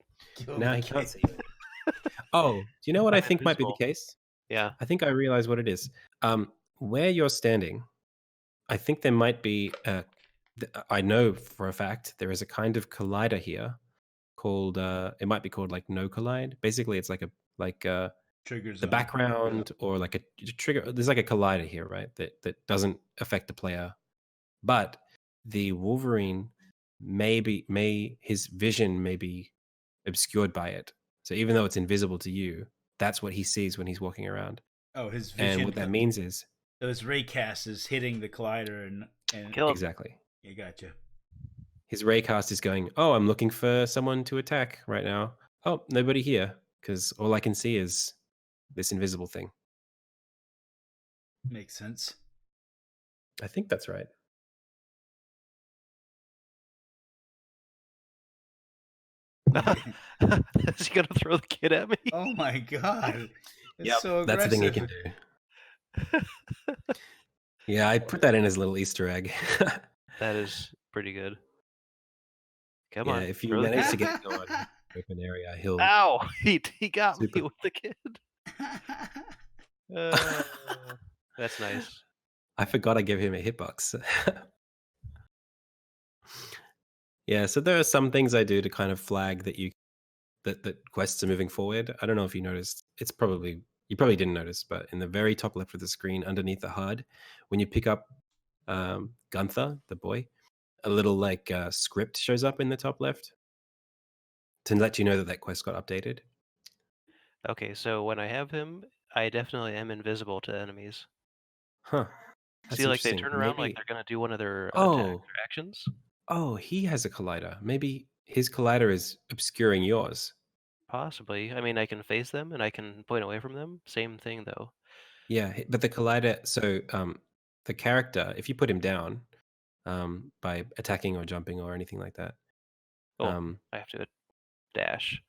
Now he can't see you. Oh, do you know what I think might be the case? Yeah. I think I realize what it is. Where you're standing, I think there might be I know for a fact there is a kind of collider here called it might be called like no collide. Basically, it's like trigger the zone. background or like a trigger. There's like a collider here, right? That doesn't affect the player, but the Wolverine his vision may be obscured by it. So even though it's invisible to you, that's what he sees when he's walking around. Oh, his And vision. what that means is So his raycast is hitting the collider and Kill him. exactly. Yeah, gotcha. His raycast is going, oh, I'm looking for someone to attack right now. Oh, nobody here, because all I can see is this invisible thing. Makes sense. I think that's right. Is he gonna throw the kid at me? Oh my god. It's Yep, so that's the thing he aggressive. can do. Yeah, I put that in as a little Easter egg. That is pretty good. Come Yeah, on, if you throw the manage kid. to get going in the open area, he'll Ow! He got super. me with the kid. Uh, that's nice. I forgot I gave him a hitbox. Yeah, so there are some things I do to kind of flag that that quests are moving forward. I don't know if you noticed. You probably didn't notice, but in the very top left of the screen, underneath the HUD, when you pick up Gunther, the boy, a little like script shows up in the top left to let you know that that quest got updated. Okay, so when I have him, I definitely am invisible to enemies. Huh. That's See, like they interesting. turn around like Maybe. they're gonna do one of their attacks Oh, or actions. oh, he has a collider. Maybe his collider is obscuring yours. Possibly. I mean, I can face them and I can point away from them. Same thing though. Yeah, but the collider. So the character, if you put him down by attacking or jumping or anything like that, Oh, I have to dash.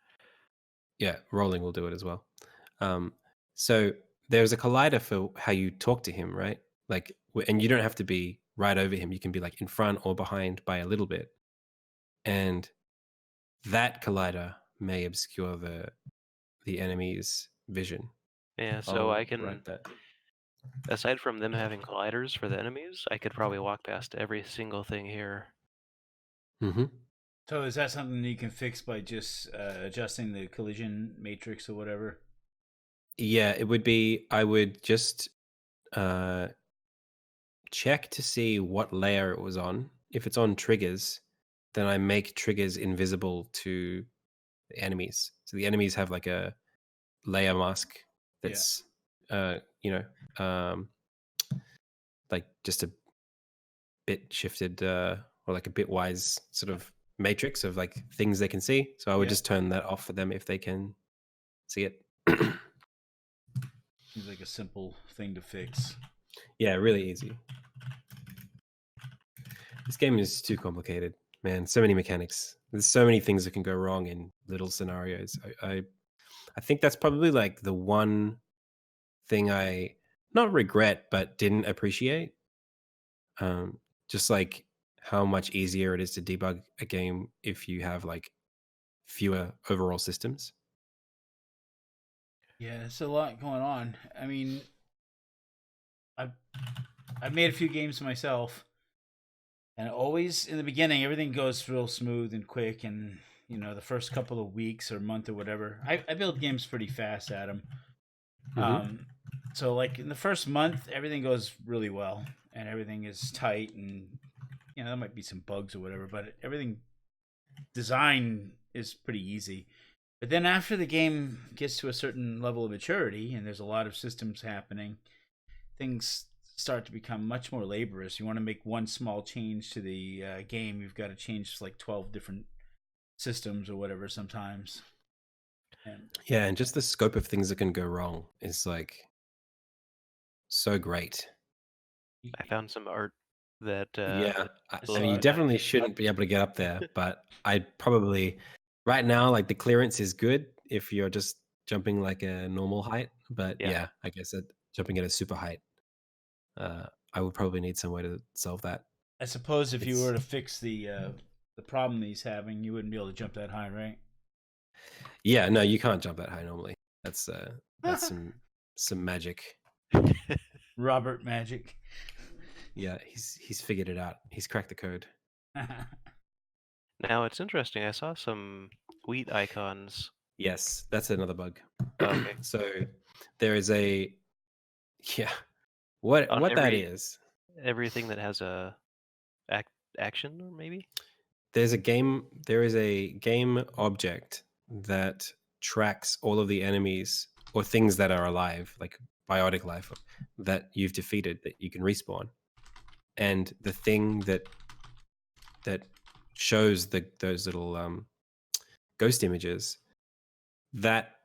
yeah, rolling will do it as well. So there's a collider for how you talk to him, right? Like, and you don't have to be right over him. You can be like in front or behind by a little bit, and that collider may obscure the enemy's vision. Yeah, so I'll I can, write that. aside from them having colliders for the enemies, I could probably walk past every single thing here. Mm-hmm. So is that something you can fix by just adjusting the collision matrix or whatever? Yeah, it would be. I would just check to see what layer it was on. If it's on triggers, then I make triggers invisible to the enemies. So the enemies have like a layer mask Yeah. that's like just a bit shifted or like a bitwise sort of matrix of like things they can see. So I would Yeah. just turn that off for them if they can see it. Seems like a simple thing to fix. Yeah, really easy. This game is too complicated, man. So many mechanics. There's so many things that can go wrong in little scenarios. I think that's probably like the one thing I not regret but didn't appreciate. Just like how much easier it is to debug a game if you have like fewer overall systems. Yeah, there's a lot going on. I mean, I've I've made a few games myself, and always in the beginning everything goes real smooth and quick, and the first couple of weeks or month or whatever. I build games pretty fast, Adam. Mm-hmm. So like in the first month, everything goes really well, and everything is tight, and there might be some bugs or whatever, but everything design is pretty easy. But then after the game gets to a certain level of maturity, and there's a lot of systems happening, things start to become much more laborious. You want to make one small change to the game, you've got to change like 12 different systems or whatever sometimes. And Yeah, and just the scope of things that can go wrong is like so great. I found some art that Yeah, is I mean, you saying definitely shouldn't be able to get up there, but I'd probably right now like the clearance is good if you're just jumping like a normal height. But yeah. yeah, I guess jumping at a super height, I would probably need some way to solve that. I suppose if you It's were to fix the problem that he's having, you wouldn't be able to jump that high, right? yeah, no, you can't jump that high normally. That's some magic. Robert Magic. Yeah, he's figured it out. He's cracked the code. Now it's interesting. I saw some wheat icons. Yes, that's another bug. Okay. So there is a yeah. What On that is? everything that has a action, or maybe? There is a game object that tracks all of the enemies or things that are alive, like biotic life that you've defeated that you can respawn. And the thing that shows those little ghost images that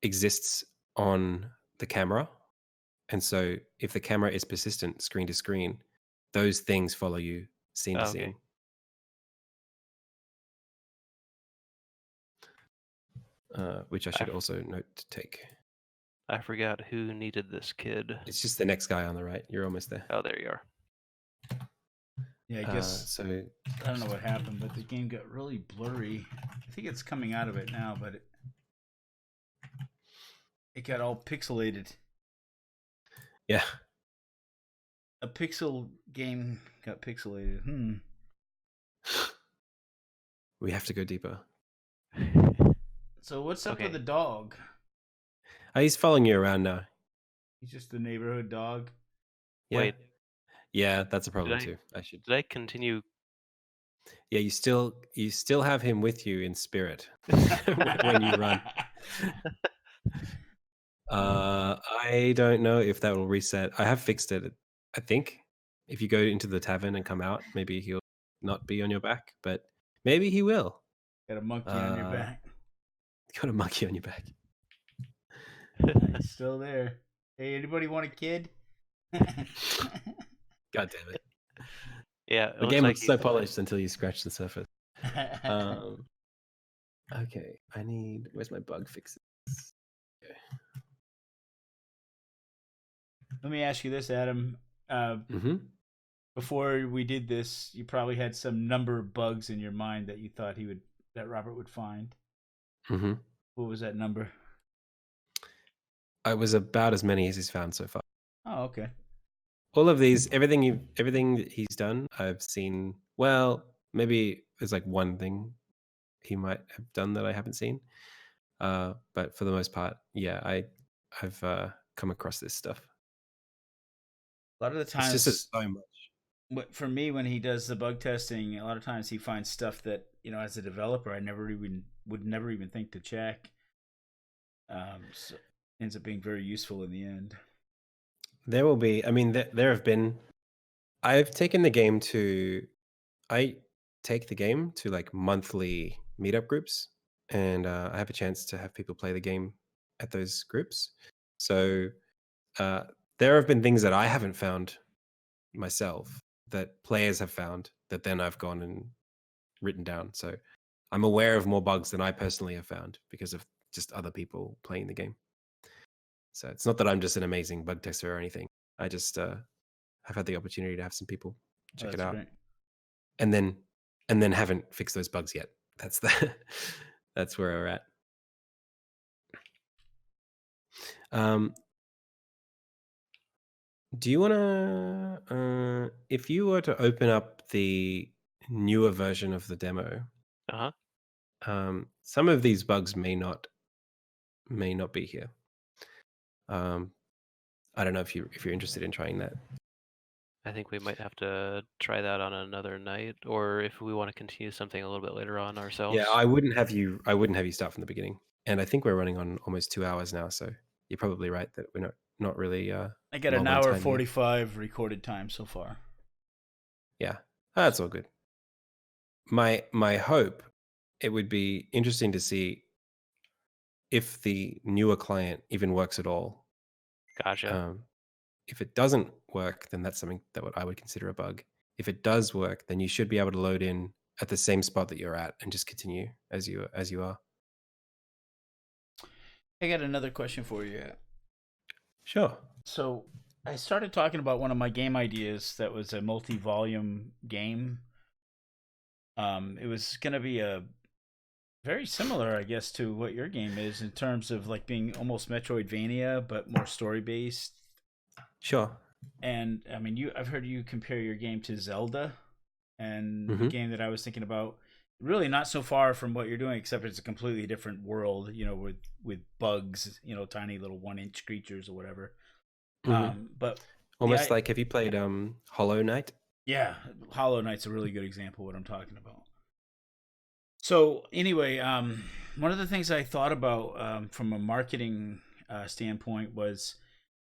exists on the camera, And so if the camera is persistent screen to screen, those things follow you scene to Okay. scene. Which I should also note to take. I forgot who needed this kid. It's just the next guy on the right. You're almost there. Oh, there you are. Yeah, I guess So I don't know what happened, but the game got really blurry. I think it's coming out of it now, but it got all pixelated. yeah, A pixel game got pixelated. we have to go deeper. So what's up Okay. with the dog? He's following you around now. He's just a neighborhood dog. Yeah. Wait, Yeah, that's a problem I- too. I should. did I continue? Yeah, you still have him with you in spirit when you run. I don't know if that will reset. I have fixed it. I think if you go into the tavern and come out, maybe he'll not be on your back, but maybe he will. Got a monkey on your back. Got a monkey on your back. He's still there. Hey, anybody want a kid? God damn it. Yeah, it The looks game like looks so polished until you scratch the surface. Okay, where's my bug fixes? Okay. Let me ask you this, Adam. Before we did this, you probably had some number of bugs in your mind that you thought that Robert would find. What was that number? It was about as many as he's found so far. Oh, okay. All of these, everything that he's done, I've seen. Well, maybe there's like one thing he might have done that I haven't seen. But for the most part, yeah, I've come across this stuff. A lot of the times, it's just so much. For me, when he does the bug testing, a lot of times he finds stuff that, as a developer, I would never even think to check. So ends up being very useful in the end. There will be. I mean, there have been. I take the game to like monthly meetup groups, and I have a chance to have people play the game at those groups. So there have been things that I haven't found myself that players have found that then I've gone and written down. So I'm aware of more bugs than I personally have found because of just other people playing the game. So it's not that I'm just an amazing bug tester or anything. I just have had the opportunity to have some people check it out, great. and then haven't fixed those bugs yet. That's where we're at. Do you want to, if you were to open up the newer version of the demo, some of these bugs may not be here. I don't know if you're interested in trying that. I think we might have to try that on another night, or if we want to continue something a little bit later on ourselves. Yeah, I wouldn't have you start from the beginning. And I think we're running on almost 2 hours now, so you're probably right that we're not really. I got an hour 45 recorded time so far. Yeah, that's all good. My hope, it would be interesting to see if the newer client even works at all. Gotcha. If it doesn't work, then that's something that I would consider a bug. If it does work, then you should be able to load in at the same spot that you're at and just continue as you are. I got another question for you. Sure. So I started talking about one of my game ideas that was a multi-volume game. It was going to be a very similar, I guess, to what your game is in terms of like being almost Metroidvania, but more story-based. Sure. And I mean, I've heard you compare your game to Zelda, and the game that I was thinking about, really not so far from what you're doing, except it's a completely different world, with bugs, tiny little 1-inch creatures or whatever. But almost like, have you played Hollow Knight? Yeah, Hollow Knight's a really good example of what I'm talking about. So anyway, one of the things I thought about from a marketing standpoint was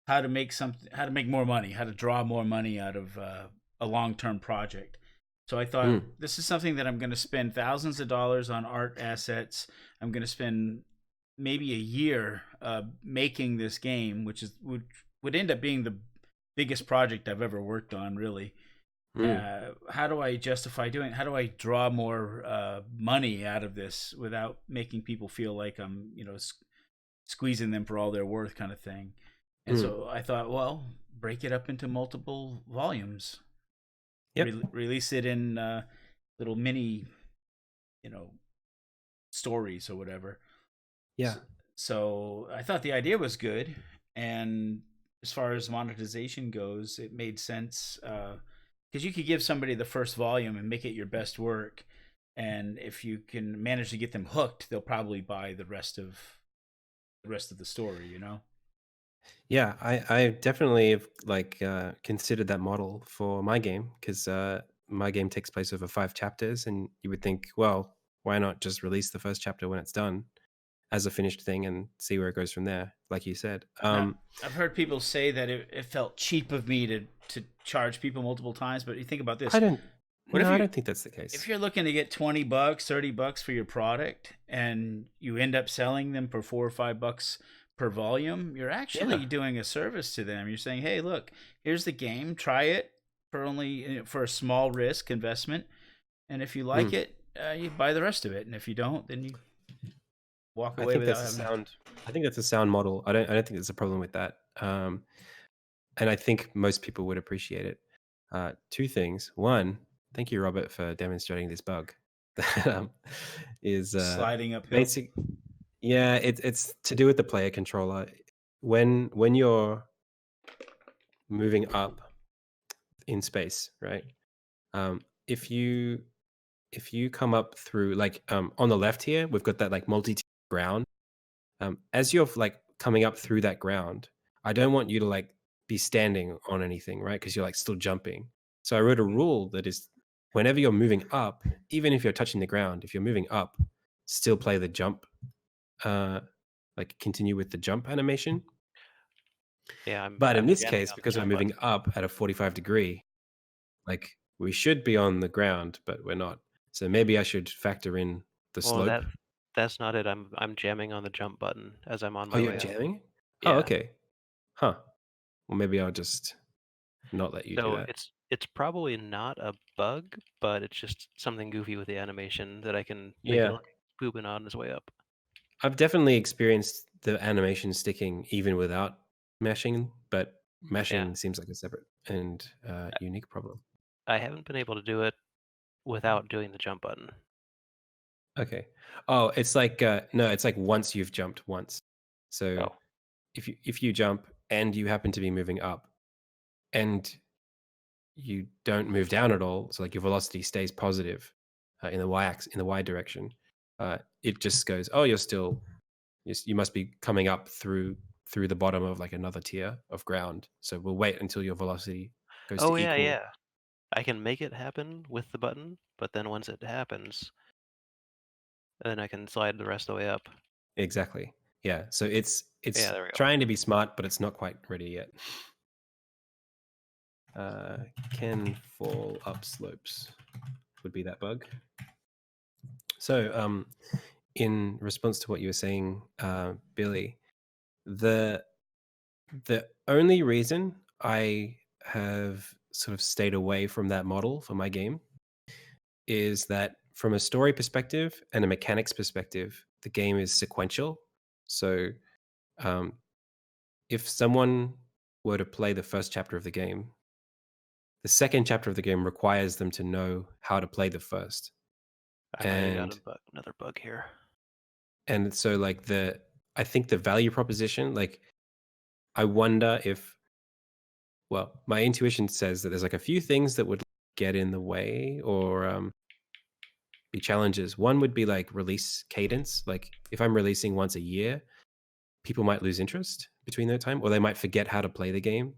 how to make more money, how to draw more money out of a long-term project. So I thought, this is something that I'm going to spend thousands of dollars on art assets. I'm going to spend maybe a year making this game, which would end up being the biggest project I've ever worked on, really. How do I justify doing it? How do I draw more money out of this without making people feel like I'm, squeezing them for all they're worth, kind of thing? And so I thought, well, break it up into multiple volumes. Yep. Release it in little mini, stories or whatever. Yeah. So I thought the idea was good, and as far as monetization goes, it made sense because you could give somebody the first volume and make it your best work, and if you can manage to get them hooked, they'll probably buy the rest of the story. Yeah, I definitely have considered that model for my game because my game takes place over 5 chapters, and you would think, well, why not just release the first chapter when it's done as a finished thing and see where it goes from there, like you said. I've heard people say that it felt cheap of me to charge people multiple times, but you think about this. I don't think that's the If case. you're looking to get $20, $30 for your product, and you end up selling them for $4 or $5 per volume, you're actually doing a service to them. You're saying, "Hey, look, here's the game. Try it for a small risk investment, and if you like it, you buy the rest of it. And if you don't, then you walk away without having." I think that's a sound model. I don't think there's a problem with that. And I think most people would appreciate it. 2 things. One, thank you, Robert, for demonstrating this bug. Is sliding uphill. basic. Yeah, it's to do with the player controller. When you're moving up in space, right? If you come up through on the left here, we've got that multi-tier ground. As you're coming up through that ground, I don't want you to be standing on anything, right? Because you're still jumping. So I wrote a rule that is, whenever you're moving up, even if you're touching the ground, if you're moving up, still play the jump. Continue with the jump animation. Yeah, But in this jamming case, on the because we're jump moving button. up at a 45 degree, we should be on the ground, but we're not. So maybe I should factor in the Well, slope. that's not it. I'm jamming on the jump button as I'm on Oh, my you're way up. jamming? Oh, Yeah. okay. Huh. Well, maybe I'll just not let you do So that. it's probably not a bug, but it's just something goofy with the animation that I can make it Yeah. look pooping on his way up. I've definitely experienced the animation sticking even without meshing, but meshing seems like a separate and unique problem. I haven't been able to do it without doing the jump button. Okay. Oh, it's no, it's once you've jumped once. So if you jump and you happen to be moving up and you don't move down at all, so your velocity stays positive in the y direction, it just goes, oh, you must be coming up through the bottom of another tier of ground. So we'll wait until your velocity goes to equal. Yeah. I can make it happen with the button, but then once it happens, then I can slide the rest of the way up. Exactly. Yeah. So it's there we go. trying to be smart, but it's not quite ready yet. Can fall up slopes would be that bug. So in response to what you were saying, Billy, the only reason I have sort of stayed away from that model for my game is that from a story perspective and a mechanics perspective, the game is sequential. So if someone were to play the first chapter of the game, the second chapter of the game requires them to know how to play the first. I might have got another bug here. And so I think the value proposition, I wonder if, well, my intuition says that there's a few things that would get in the way or be challenges. One would be release cadence. If I'm releasing once a year, people might lose interest between that time, or they might forget how to play the game.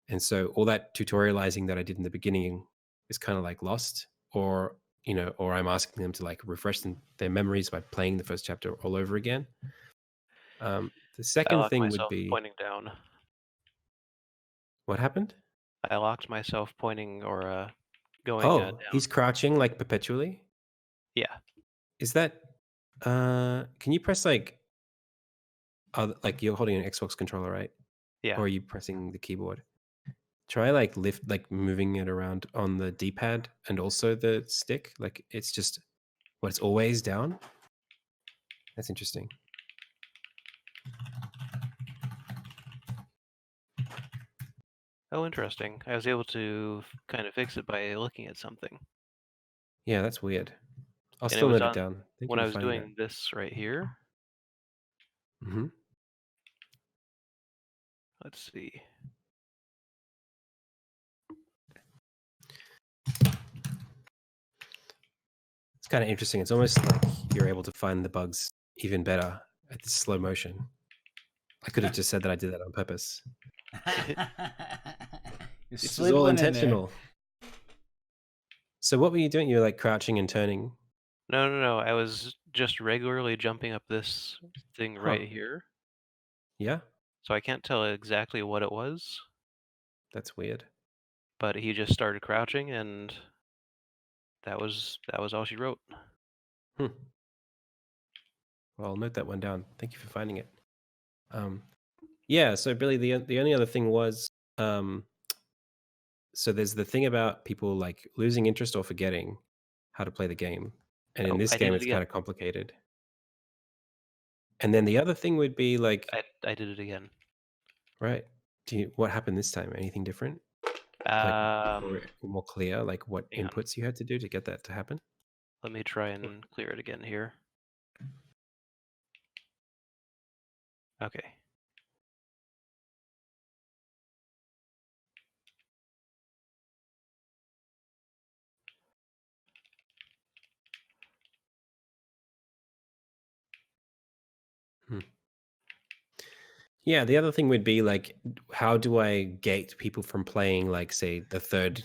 And so all that tutorializing that I did in the beginning is kind of lost, or I'm asking them to refresh their memories by playing the first chapter all over again. The second thing would be pointing down. What happened? I locked myself pointing or going down. He's crouching perpetually? Yeah. Is that can you press you're holding an Xbox controller, right? Yeah. Or are you pressing the keyboard? Try like moving it around on the D-pad and also the stick. Like it's just it's always down. That's interesting. Oh, interesting. I was able to kind of fix it by looking at something. Yeah, that's weird. I'll And it still was note it on down. Thank when you I for was finding doing this right here. that. Mm-hmm. Let's see. It's kind of interesting. It's almost like you're able to find the bugs even better at this slow motion. I could have just said that I did that on purpose. This is all intentional. So what were you doing? You were like crouching and turning. No. I was just regularly jumping up this thing right here. Yeah, So I can't tell exactly what it was, that's weird. but he just started crouching, and that was all she wrote. Well, I'll note that one down. Thank you for finding it. Yeah. So Billy, the only other thing was, so there's the thing about people like losing interest or forgetting how to play the game, and in Oh, this I did game it it's again. kind of complicated. And then the other thing would be like, I did it again. right? What happened this time? Anything different? Or more clear, like what hang on. inputs you had to do to get that to happen? Let me try and clear it again here. Okay. Yeah, the other thing would be like, how do I gate people from playing, like, say, the third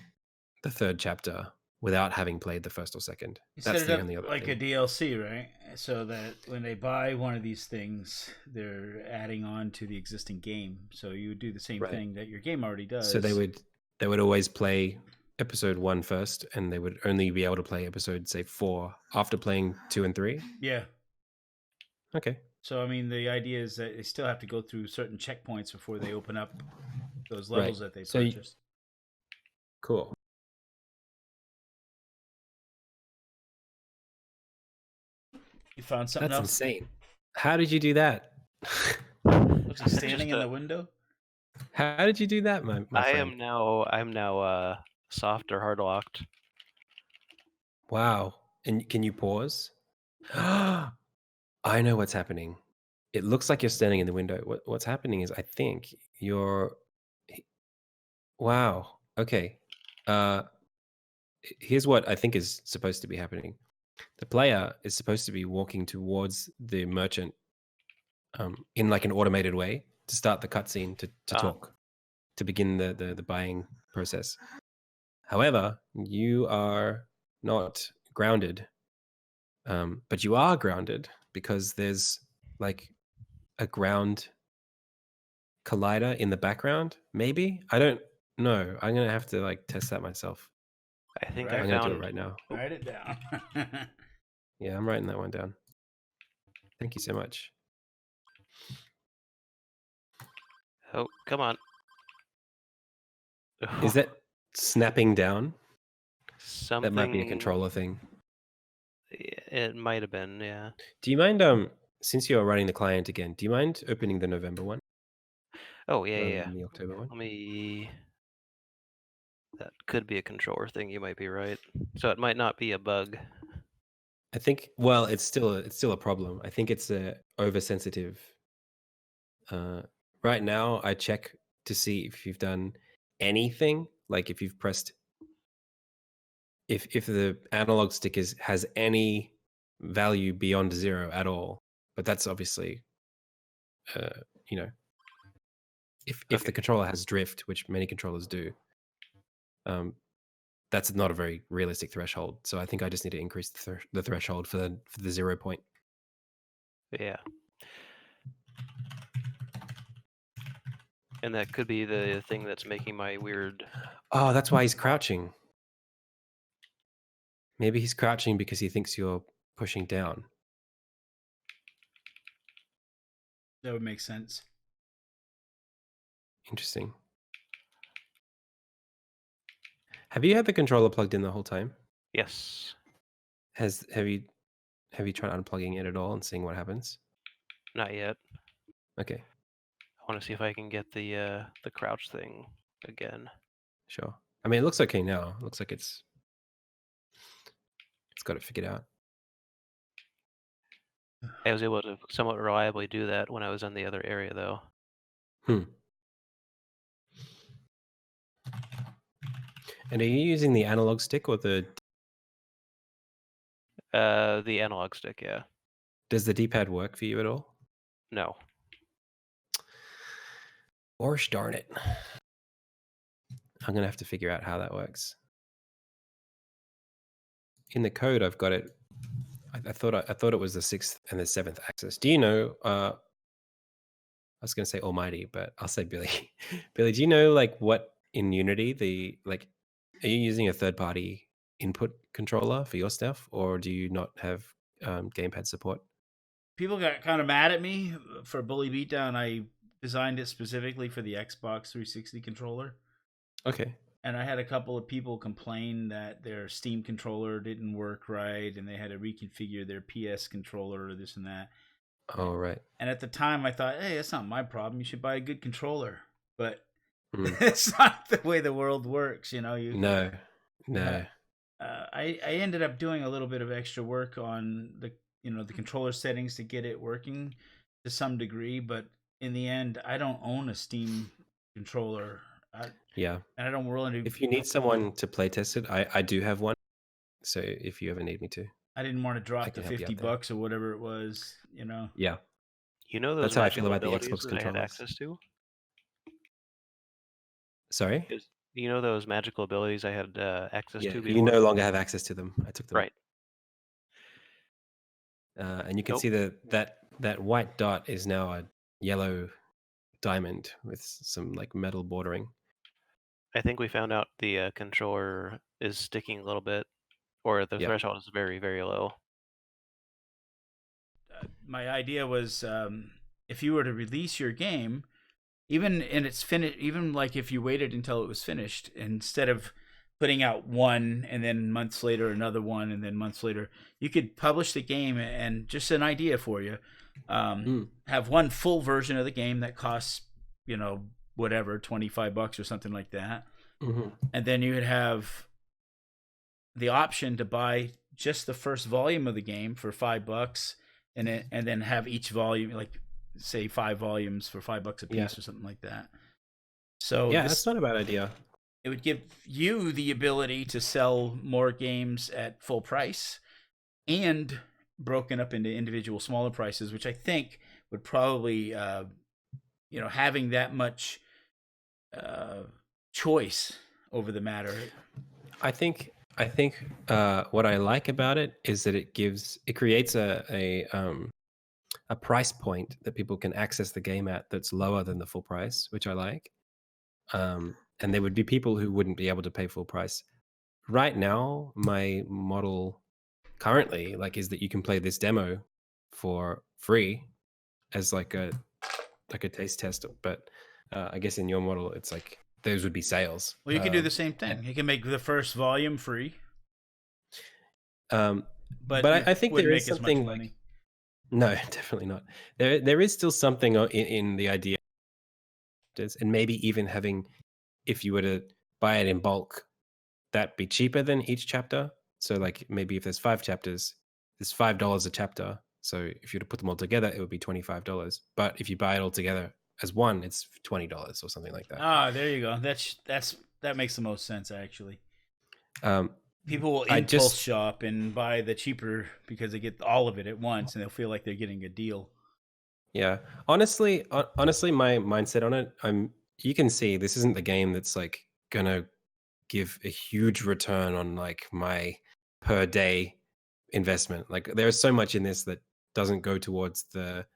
chapter without having played the first or second? You That's set it the up only other like thing. a DLC, right? So that when they buy one of these things, they're adding on to the existing game. So you would do the same thing that your game already does. So they would always play episode 1 first, and they would only be able to play episode, say, 4 after playing 2 and 3. Yeah. Okay. So I mean, the idea is that they still have to go through certain checkpoints before they open up those levels that they purchased. Cool. You found something That's else? insane. How did you do that? Looks like standing in the window. How did you do that, my friend? I'm now soft or hard locked. Wow. And can you pause? I know what's happening. It looks like you're standing in the window. What's happening is, I think you're. Wow. Okay. Here's what I think is supposed to be happening. The player is supposed to be walking towards the merchant in like an automated way to start the cutscene to talk, to begin the buying process. However, you are not grounded, but you are grounded because there's like a ground collider in the background. Maybe, I don't know. I'm gonna have to like test that myself. I think I'm I gonna do found. it right now. Write it down. Yeah, I'm writing that one down. Thank you so much. Oh, come on. Is that snapping down? Something? That might be a controller thing. It might have been, yeah. Do you mind, since you're running the client again, do you mind opening the November one? Oh, yeah, rather yeah. than the October one? Let me. That could be a controller thing. You might be right. So it might not be a bug. I think. Well, it's still a problem. I think it's a oversensitive. Right now, I check to see if you've done anything, like if you've pressed, if the analog stick has any value beyond 0 at all. But that's obviously, you know, if the controller has drift, which many controllers do, that's not a very realistic threshold. So I think I just need to increase the threshold for the 0 point. Yeah. And that could be the thing that's making my weird. Oh, that's why he's crouching. Maybe he's crouching because he thinks you're pushing down. That would make sense. Interesting. Have you had the controller plugged in the whole time? Yes. Have you tried unplugging it at all and seeing what happens? Not yet. Okay, I want to see if I can get the crouch thing again. sure. I mean, it looks okay now. It looks like it's got it figured out. I was able to somewhat reliably do that when I was in the other area, though. And are you using the analog stick or the? The analog stick, yeah. Does the D-pad work for you at all? No. Gosh darn it! I'm gonna have to figure out how that works. In the code, I've got it. I thought it was the 6th and the 7th axis. Do you know? I was going to say Almighty, but I'll say Billy. Billy, do you know like what in Unity are you using a third-party input controller for your stuff, or do you not have gamepad support? People got kind of mad at me for Bully Beatdown. I designed it specifically for the Xbox 360 controller. Okay. And I had a couple of people complain that their Steam controller didn't work right, and they had to reconfigure their PS controller or this and that. Oh, right. And at the time, I thought, hey, that's not my problem. You should buy a good controller. But it's not the way the world works, you know. No. I ended up doing a little bit of extra work on the controller settings to get it working to some degree. But in the end, I don't own a Steam controller. Yeah. And I don't really. If you need someone to play test it, I do have one. So if you ever need me to, I didn't want to drop the $50 or whatever it was, you know. Yeah. You know those That's how I feel about the Xbox that controllers. I had access to? Sorry? You know those magical abilities I had access to before? You no longer have access to them. I took them. Right. And you can see that white dot is now a yellow diamond with some like metal bordering. I think we found out the controller is sticking a little bit, or the threshold is very, very low. My idea was if you were to release your game, even like if you waited until it was finished, instead of putting out one and then months later another one and then months later, you could publish the game, and just an idea for you, have one full version of the game that costs, whatever, $25 or something like that. And then you would have the option to buy just the first volume of the game for $5, and then have each volume, like say 5 volumes for $5 a piece or something like that. So that's not a bad idea. It would give you the ability to sell more games at full price and broken up into individual smaller prices, which I think would probably, having that much choice over the matter. I think what I like about it is that it creates a price point that people can access the game at that's lower than the full price, which I like. And there would be people who wouldn't be able to pay full price. Right now, my model currently is that you can play this demo for free as like a taste test. But I guess in your model, it's like those would be sales. Well, you can do the same thing. You can make the first volume free. But I think there is something like. No, definitely not. There is still something in the idea, and maybe even having, if you were to buy it in bulk, that be cheaper than each chapter. So like maybe if there's 5 chapters, there's $5 a chapter. So if you were to put them all together, it would be $25. But if you buy it all together as one, it's $20 or something like that. Ah, there you go. That makes the most sense, actually. People will impulse shop and buy the cheaper because they get all of it at once, and they'll feel like they're getting a deal. Yeah, honestly, my mindset on it, you can see this isn't the game that's like gonna give a huge return on like my per day investment. Like there's so much in this that doesn't go towards the.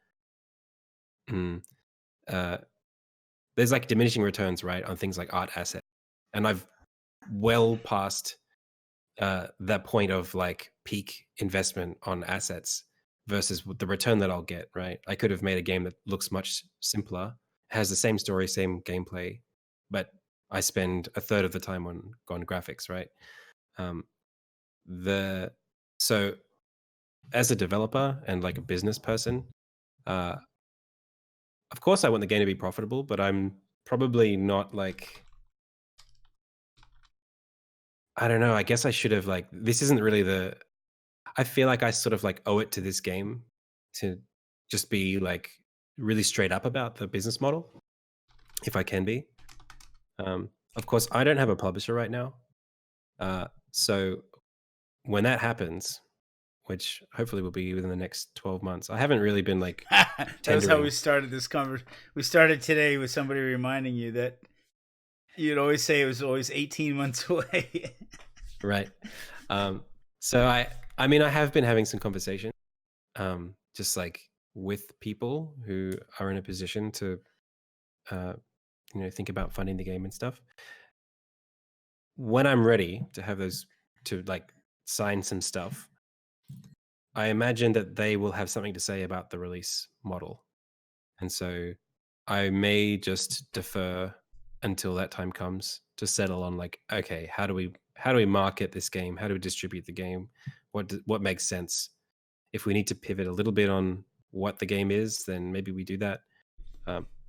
There's like diminishing returns, right, on things like art assets, and I've well past that point of like peak investment on assets versus the return that I'll get, right? I could have made a game that looks much simpler has the same story, same gameplay, but I spend a third of the time on graphics, right? Um, the so as a developer and like a business person, uh, of course I want the game to be profitable, but I'm probably not like, I don't know. I guess I should have like, this isn't really I feel like I sort of like owe it to this game to just be like really straight up about the business model, if I can be. Of course, I don't have a publisher right now. So when that happens, which hopefully will be within the next 12 months, I haven't really been like That was how tendering. we started this conversation. We started today with somebody reminding you that you'd always say it was always 18 months away. Right. So I mean, I have been having some conversation, just like with people who are in a position to, think about funding the game and stuff. When I'm ready to have those, to like sign some stuff, I imagine that they will have something to say about the release model. And so I may just defer until that time comes to settle on like, okay, how do we market this game? How do we distribute the game? What makes sense? If we need to pivot a little bit on what the game is, then maybe we do that.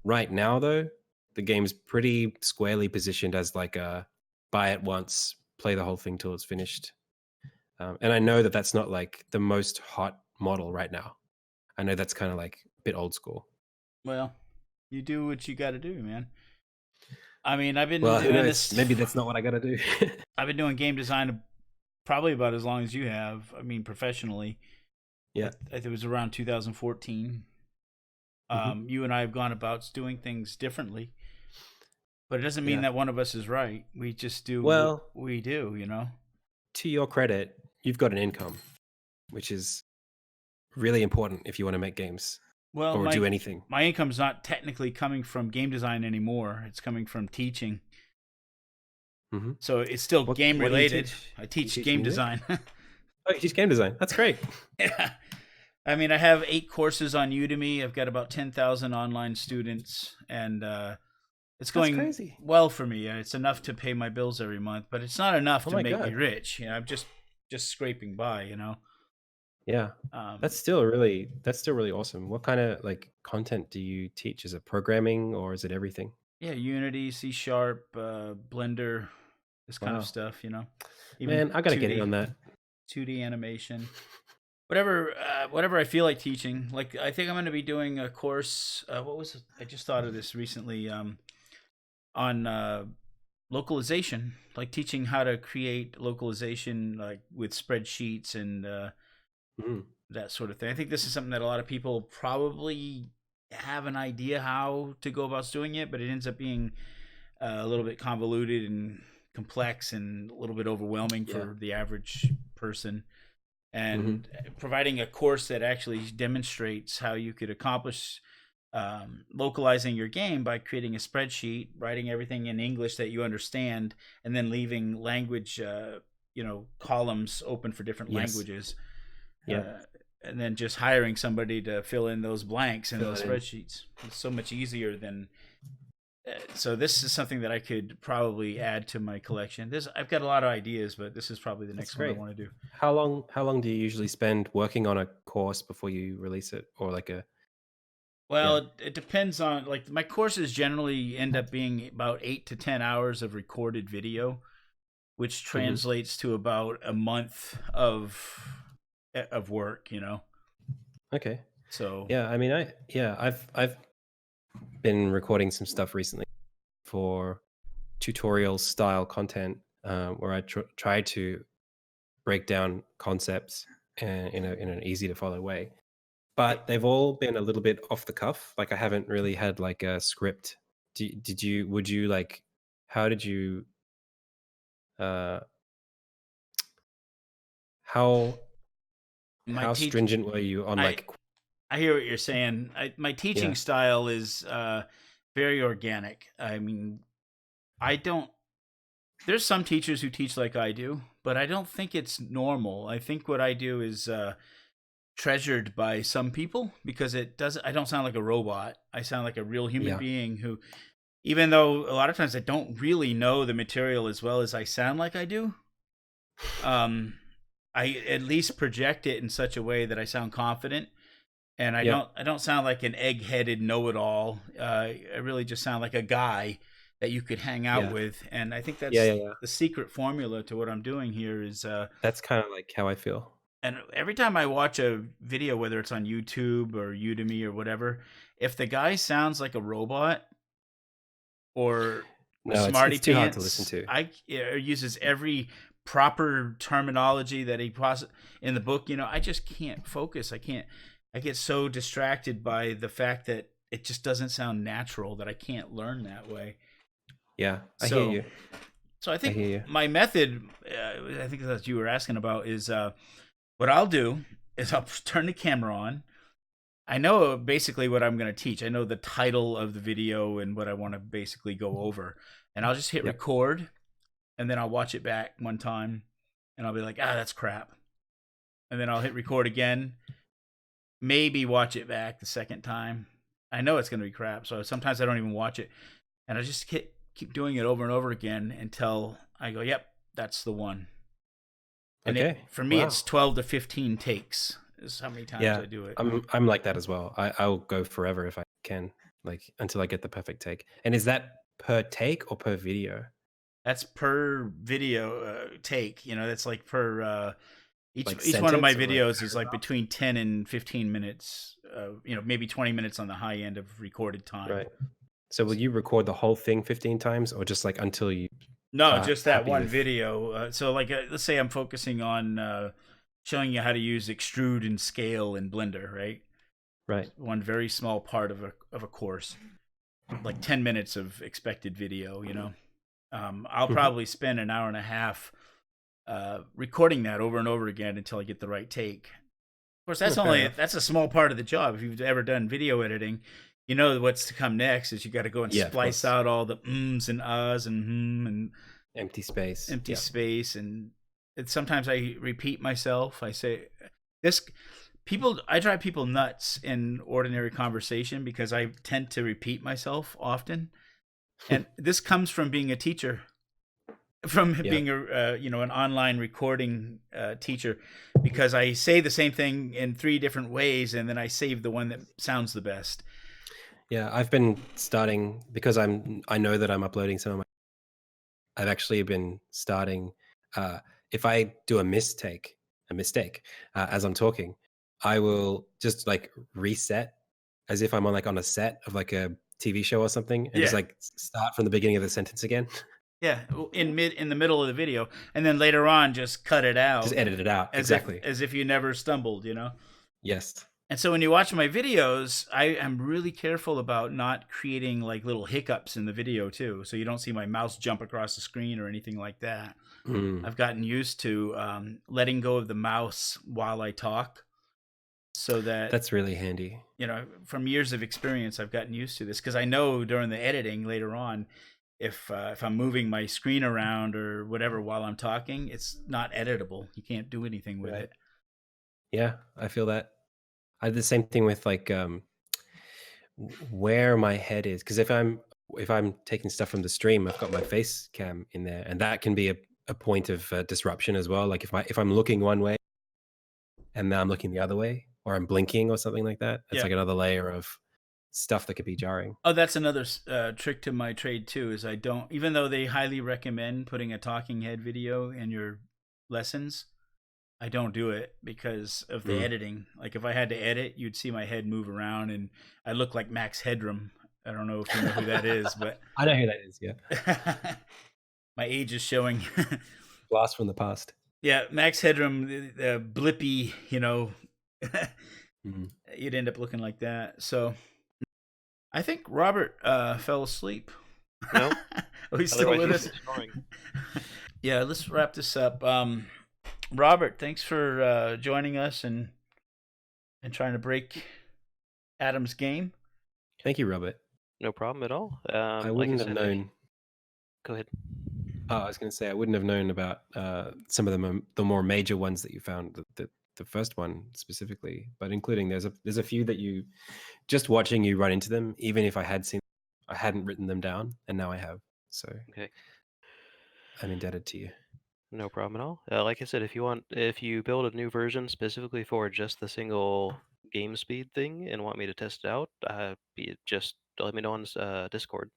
Right now, though, the game's pretty squarely positioned as like a buy it once, play the whole thing till it's finished. And I know that that's not like the most hot model right now. I know that's kind of like a bit old school. Well, you do what you got to do, man. I mean, I've been Well, who doing knows? this. Maybe that's not what I got to do. I've been doing game design probably about as long as you have. I mean, professionally. Yeah. I think it was around 2014. You and I have gone about doing things differently, but it doesn't mean that one of us is right. We just do what we do, you know? To your credit, you've got an income, which is really important if you want to make games or do anything. My income's not technically coming from game design anymore. It's coming from teaching. Mm-hmm. So it's still game related. I teach game music? design. Oh, you teach game design. That's great. Yeah. I mean, I have 8 courses on Udemy. I've got about 10,000 online students, and it's going well for me. It's enough to pay my bills every month, but it's not enough to make me rich. You know, I'm just scraping by, you know? Yeah. That's still really awesome. What kind of like content do you teach? Is it programming or is it everything? Yeah, Unity, C#, Blender, this kind of stuff, you know? Man, I got to get in on that. 2D animation. Whatever I feel like teaching. Like, I think I'm going to be doing a course. What was it? I just thought of this recently on localization, like teaching how to create localization, like with spreadsheets and that sort of thing. I think this is something that a lot of people probably have an idea how to go about doing it, but it ends up being a little bit convoluted and complex and a little bit overwhelming for the average person. And providing a course that actually demonstrates how you could accomplish localizing your game by creating a spreadsheet, writing everything in English that you understand, and then leaving language, columns open for different languages. And then just hiring somebody to fill in those blanks in those spreadsheets. It's so much easier than. So this is something that I could probably add to my collection. I've got a lot of ideas, but this is probably the next one I want to do. How long do you usually spend working on a course before you release it, or like a? Well, it depends on, like, my courses generally end up being about 8 to 10 hours of recorded video, which translates to about a month of work, you know. Okay. So yeah, I mean, I've been recording some stuff recently for tutorial style content, where I try to break down concepts in an easy to follow way. But they've all been a little bit off the cuff. Like I haven't really had like a script. Would you like, how did you, how stringent were you on like? I hear what you're saying. My teaching style is very organic. I mean, there's some teachers who teach like I do, but I don't think it's normal. I think what I do is treasured by some people because I don't sound like a robot. I sound like a real human Yeah. being who, even though a lot of times I don't really know the material as well as I sound like I do, I at least project it in such a way that I sound confident, and I don't sound like an egg-headed know-it-all. I really just sound like a guy that you could hang out with, and I think that's the secret formula to what I'm doing here is that's kind of like how I feel. and every time I watch a video, whether it's on YouTube or Udemy or whatever, if the guy sounds like a robot or smarty it's too hard pants, to listen to. or uses every proper terminology that he in the book, I just can't focus. I get so distracted by the fact that it just doesn't sound natural that I can't learn that way. Yeah, I hear you. So I think my method, I think that's what you were asking about, is what I'll do is I'll turn the camera on. I know basically what I'm going to teach. I know the title of the video and what I want to basically go over. And I'll just hit record, and then I'll watch it back one time, and I'll be like, that's crap. And then I'll hit record again, maybe watch it back the second time. I know it's going to be crap, so sometimes I don't even watch it. And I just keep doing it over and over again until I go, yep, that's the one. And for me, it's 12 to 15 takes is how many times I do it. I'm like that as well. I'll go forever if I can, like until I get the perfect take. And is that per take or per video? That's per video take. That's like per each one of my videos is like between 10 and 15 minutes. Maybe 20 minutes on the high end of recorded time. Right. So will you record the whole thing 15 times, or just like until you? No, just that one video. So like, let's say I'm focusing on showing you how to use extrude and scale in Blender, right? Right. One very small part of a course, like 10 minutes of expected video. I'll probably spend an hour and a half recording that over and over again until I get the right take. Of course, that's a small part of the job. If you've ever done video editing, you know what's to come next is you got to go and splice out all the ums and uhs and and empty space, space, and sometimes I repeat myself. I say this. I drive people nuts in ordinary conversation because I tend to repeat myself often, and this comes from being a teacher, from being an online recording teacher, because I say the same thing in 3 different ways, and then I save the one that sounds the best. Yeah, I've been starting because I know that I'm uploading some of my. I've actually been starting. If I do a mistake as I'm talking, I will just like reset as if I'm on a set of like a TV show or something, and just like start from the beginning of the sentence again. Yeah, in the middle of the video, and then later on just cut it out. Just edit it out. Exactly. As if you never stumbled, Yes. And so when you watch my videos, I am really careful about not creating like little hiccups in the video too. So you don't see my mouse jump across the screen or anything like that. I've gotten used to letting go of the mouse while I talk, so that's really handy. From years of experience, I've gotten used to this because I know during the editing later on, if I'm moving my screen around or whatever while I'm talking, it's not editable. You can't do anything with it. Yeah, I feel that. I did the same thing with like where my head is, because if I'm taking stuff from the stream, I've got my face cam in there, and that can be a point of disruption as well. Like if I'm looking one way and now I'm looking the other way, or I'm blinking or something like that, it's like another layer of stuff that could be jarring. Oh, that's another trick to my trade too, is I don't, even though they highly recommend putting a talking head video in your lessons, I don't do it because of the editing. Like if I had to edit, you'd see my head move around and I look like Max Headroom. I don't know if you know who that is, but I know who that is. Yeah. My age is showing. Blast from the past. Yeah. Max Headroom, blippy, you'd end up looking like that. So I think Robert fell asleep. No. Oh, he's still with us. Yeah. Let's wrap this up. Robert, thanks for joining us and trying to break Adam's game. Thank you, Robert. No problem at all. I wouldn't have known. Go ahead. Oh, I was going to say I wouldn't have known about some of the more major ones that you found, the the first one specifically, but including there's a few that you just watching you run into them, even if I hadn't written them down, and now I have. So Okay. I'm indebted to you. No problem at all. Like I said, if you build a new version specifically for just the single game speed thing and want me to test it out, just let me know on Discord.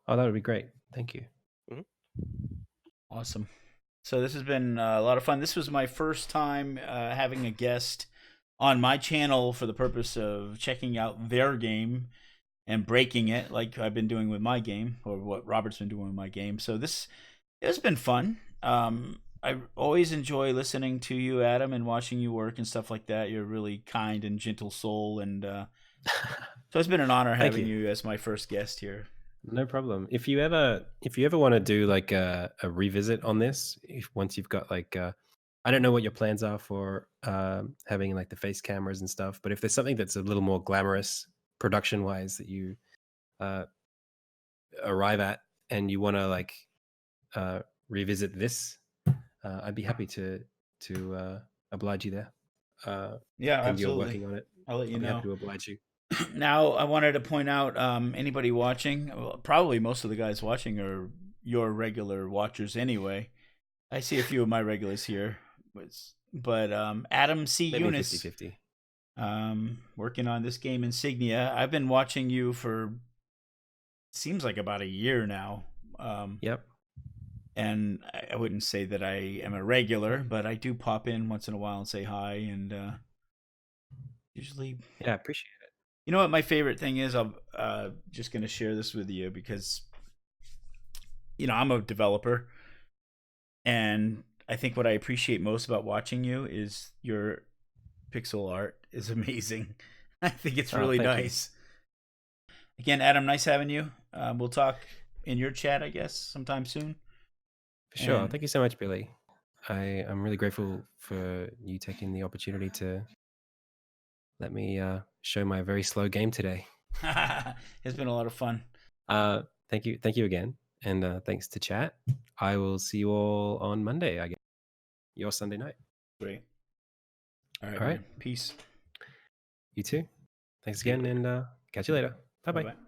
Oh, that would be great. Thank you. Mhm. Awesome. So this has been a lot of fun. This was my first time having a guest on my channel for the purpose of checking out their game and breaking it, like I've been doing with my game, or what Robert's been doing with my game. So it's been fun. I always enjoy listening to you, Adam, and watching you work and stuff like that. You're a really kind and gentle soul, and so it's been an honor having you as my first guest here. No problem. If you ever want to do like a revisit on this, once you've got like I don't know what your plans are for having like the face cameras and stuff, but if there's something that's a little more glamorous production wise that you arrive at and you want to like revisit this, I'd be happy to oblige you there. Yeah, and absolutely. you're working on it. I'll let you know. Happy to oblige you. Now, I wanted to point out anybody watching, well, probably most of the guys watching are your regular watchers anyway. I see a few of my regulars here, but AdamCYounis, 50-50. working on this game Insignia. I've been watching you for seems like about a year now. Yep. And I wouldn't say that I am a regular, but I do pop in once in a while and say hi, and usually. Yeah, I appreciate it. You know what my favorite thing is? I'm just going to share this with you because, I'm a developer, and I think what I appreciate most about watching you is your pixel art is amazing. I think it's really nice. Again, Adam, nice having you. We'll talk in your chat, I guess, sometime soon. For sure. Thank you so much, Billy. I'm really grateful for you taking the opportunity to let me show my very slow game today. It's been a lot of fun. Thank you again, and thanks to chat. I will see you all on Monday, I guess. Your Sunday night. Great. All right. Man. Peace. You too. Thanks again, and catch you later. Bye-bye. Bye-bye.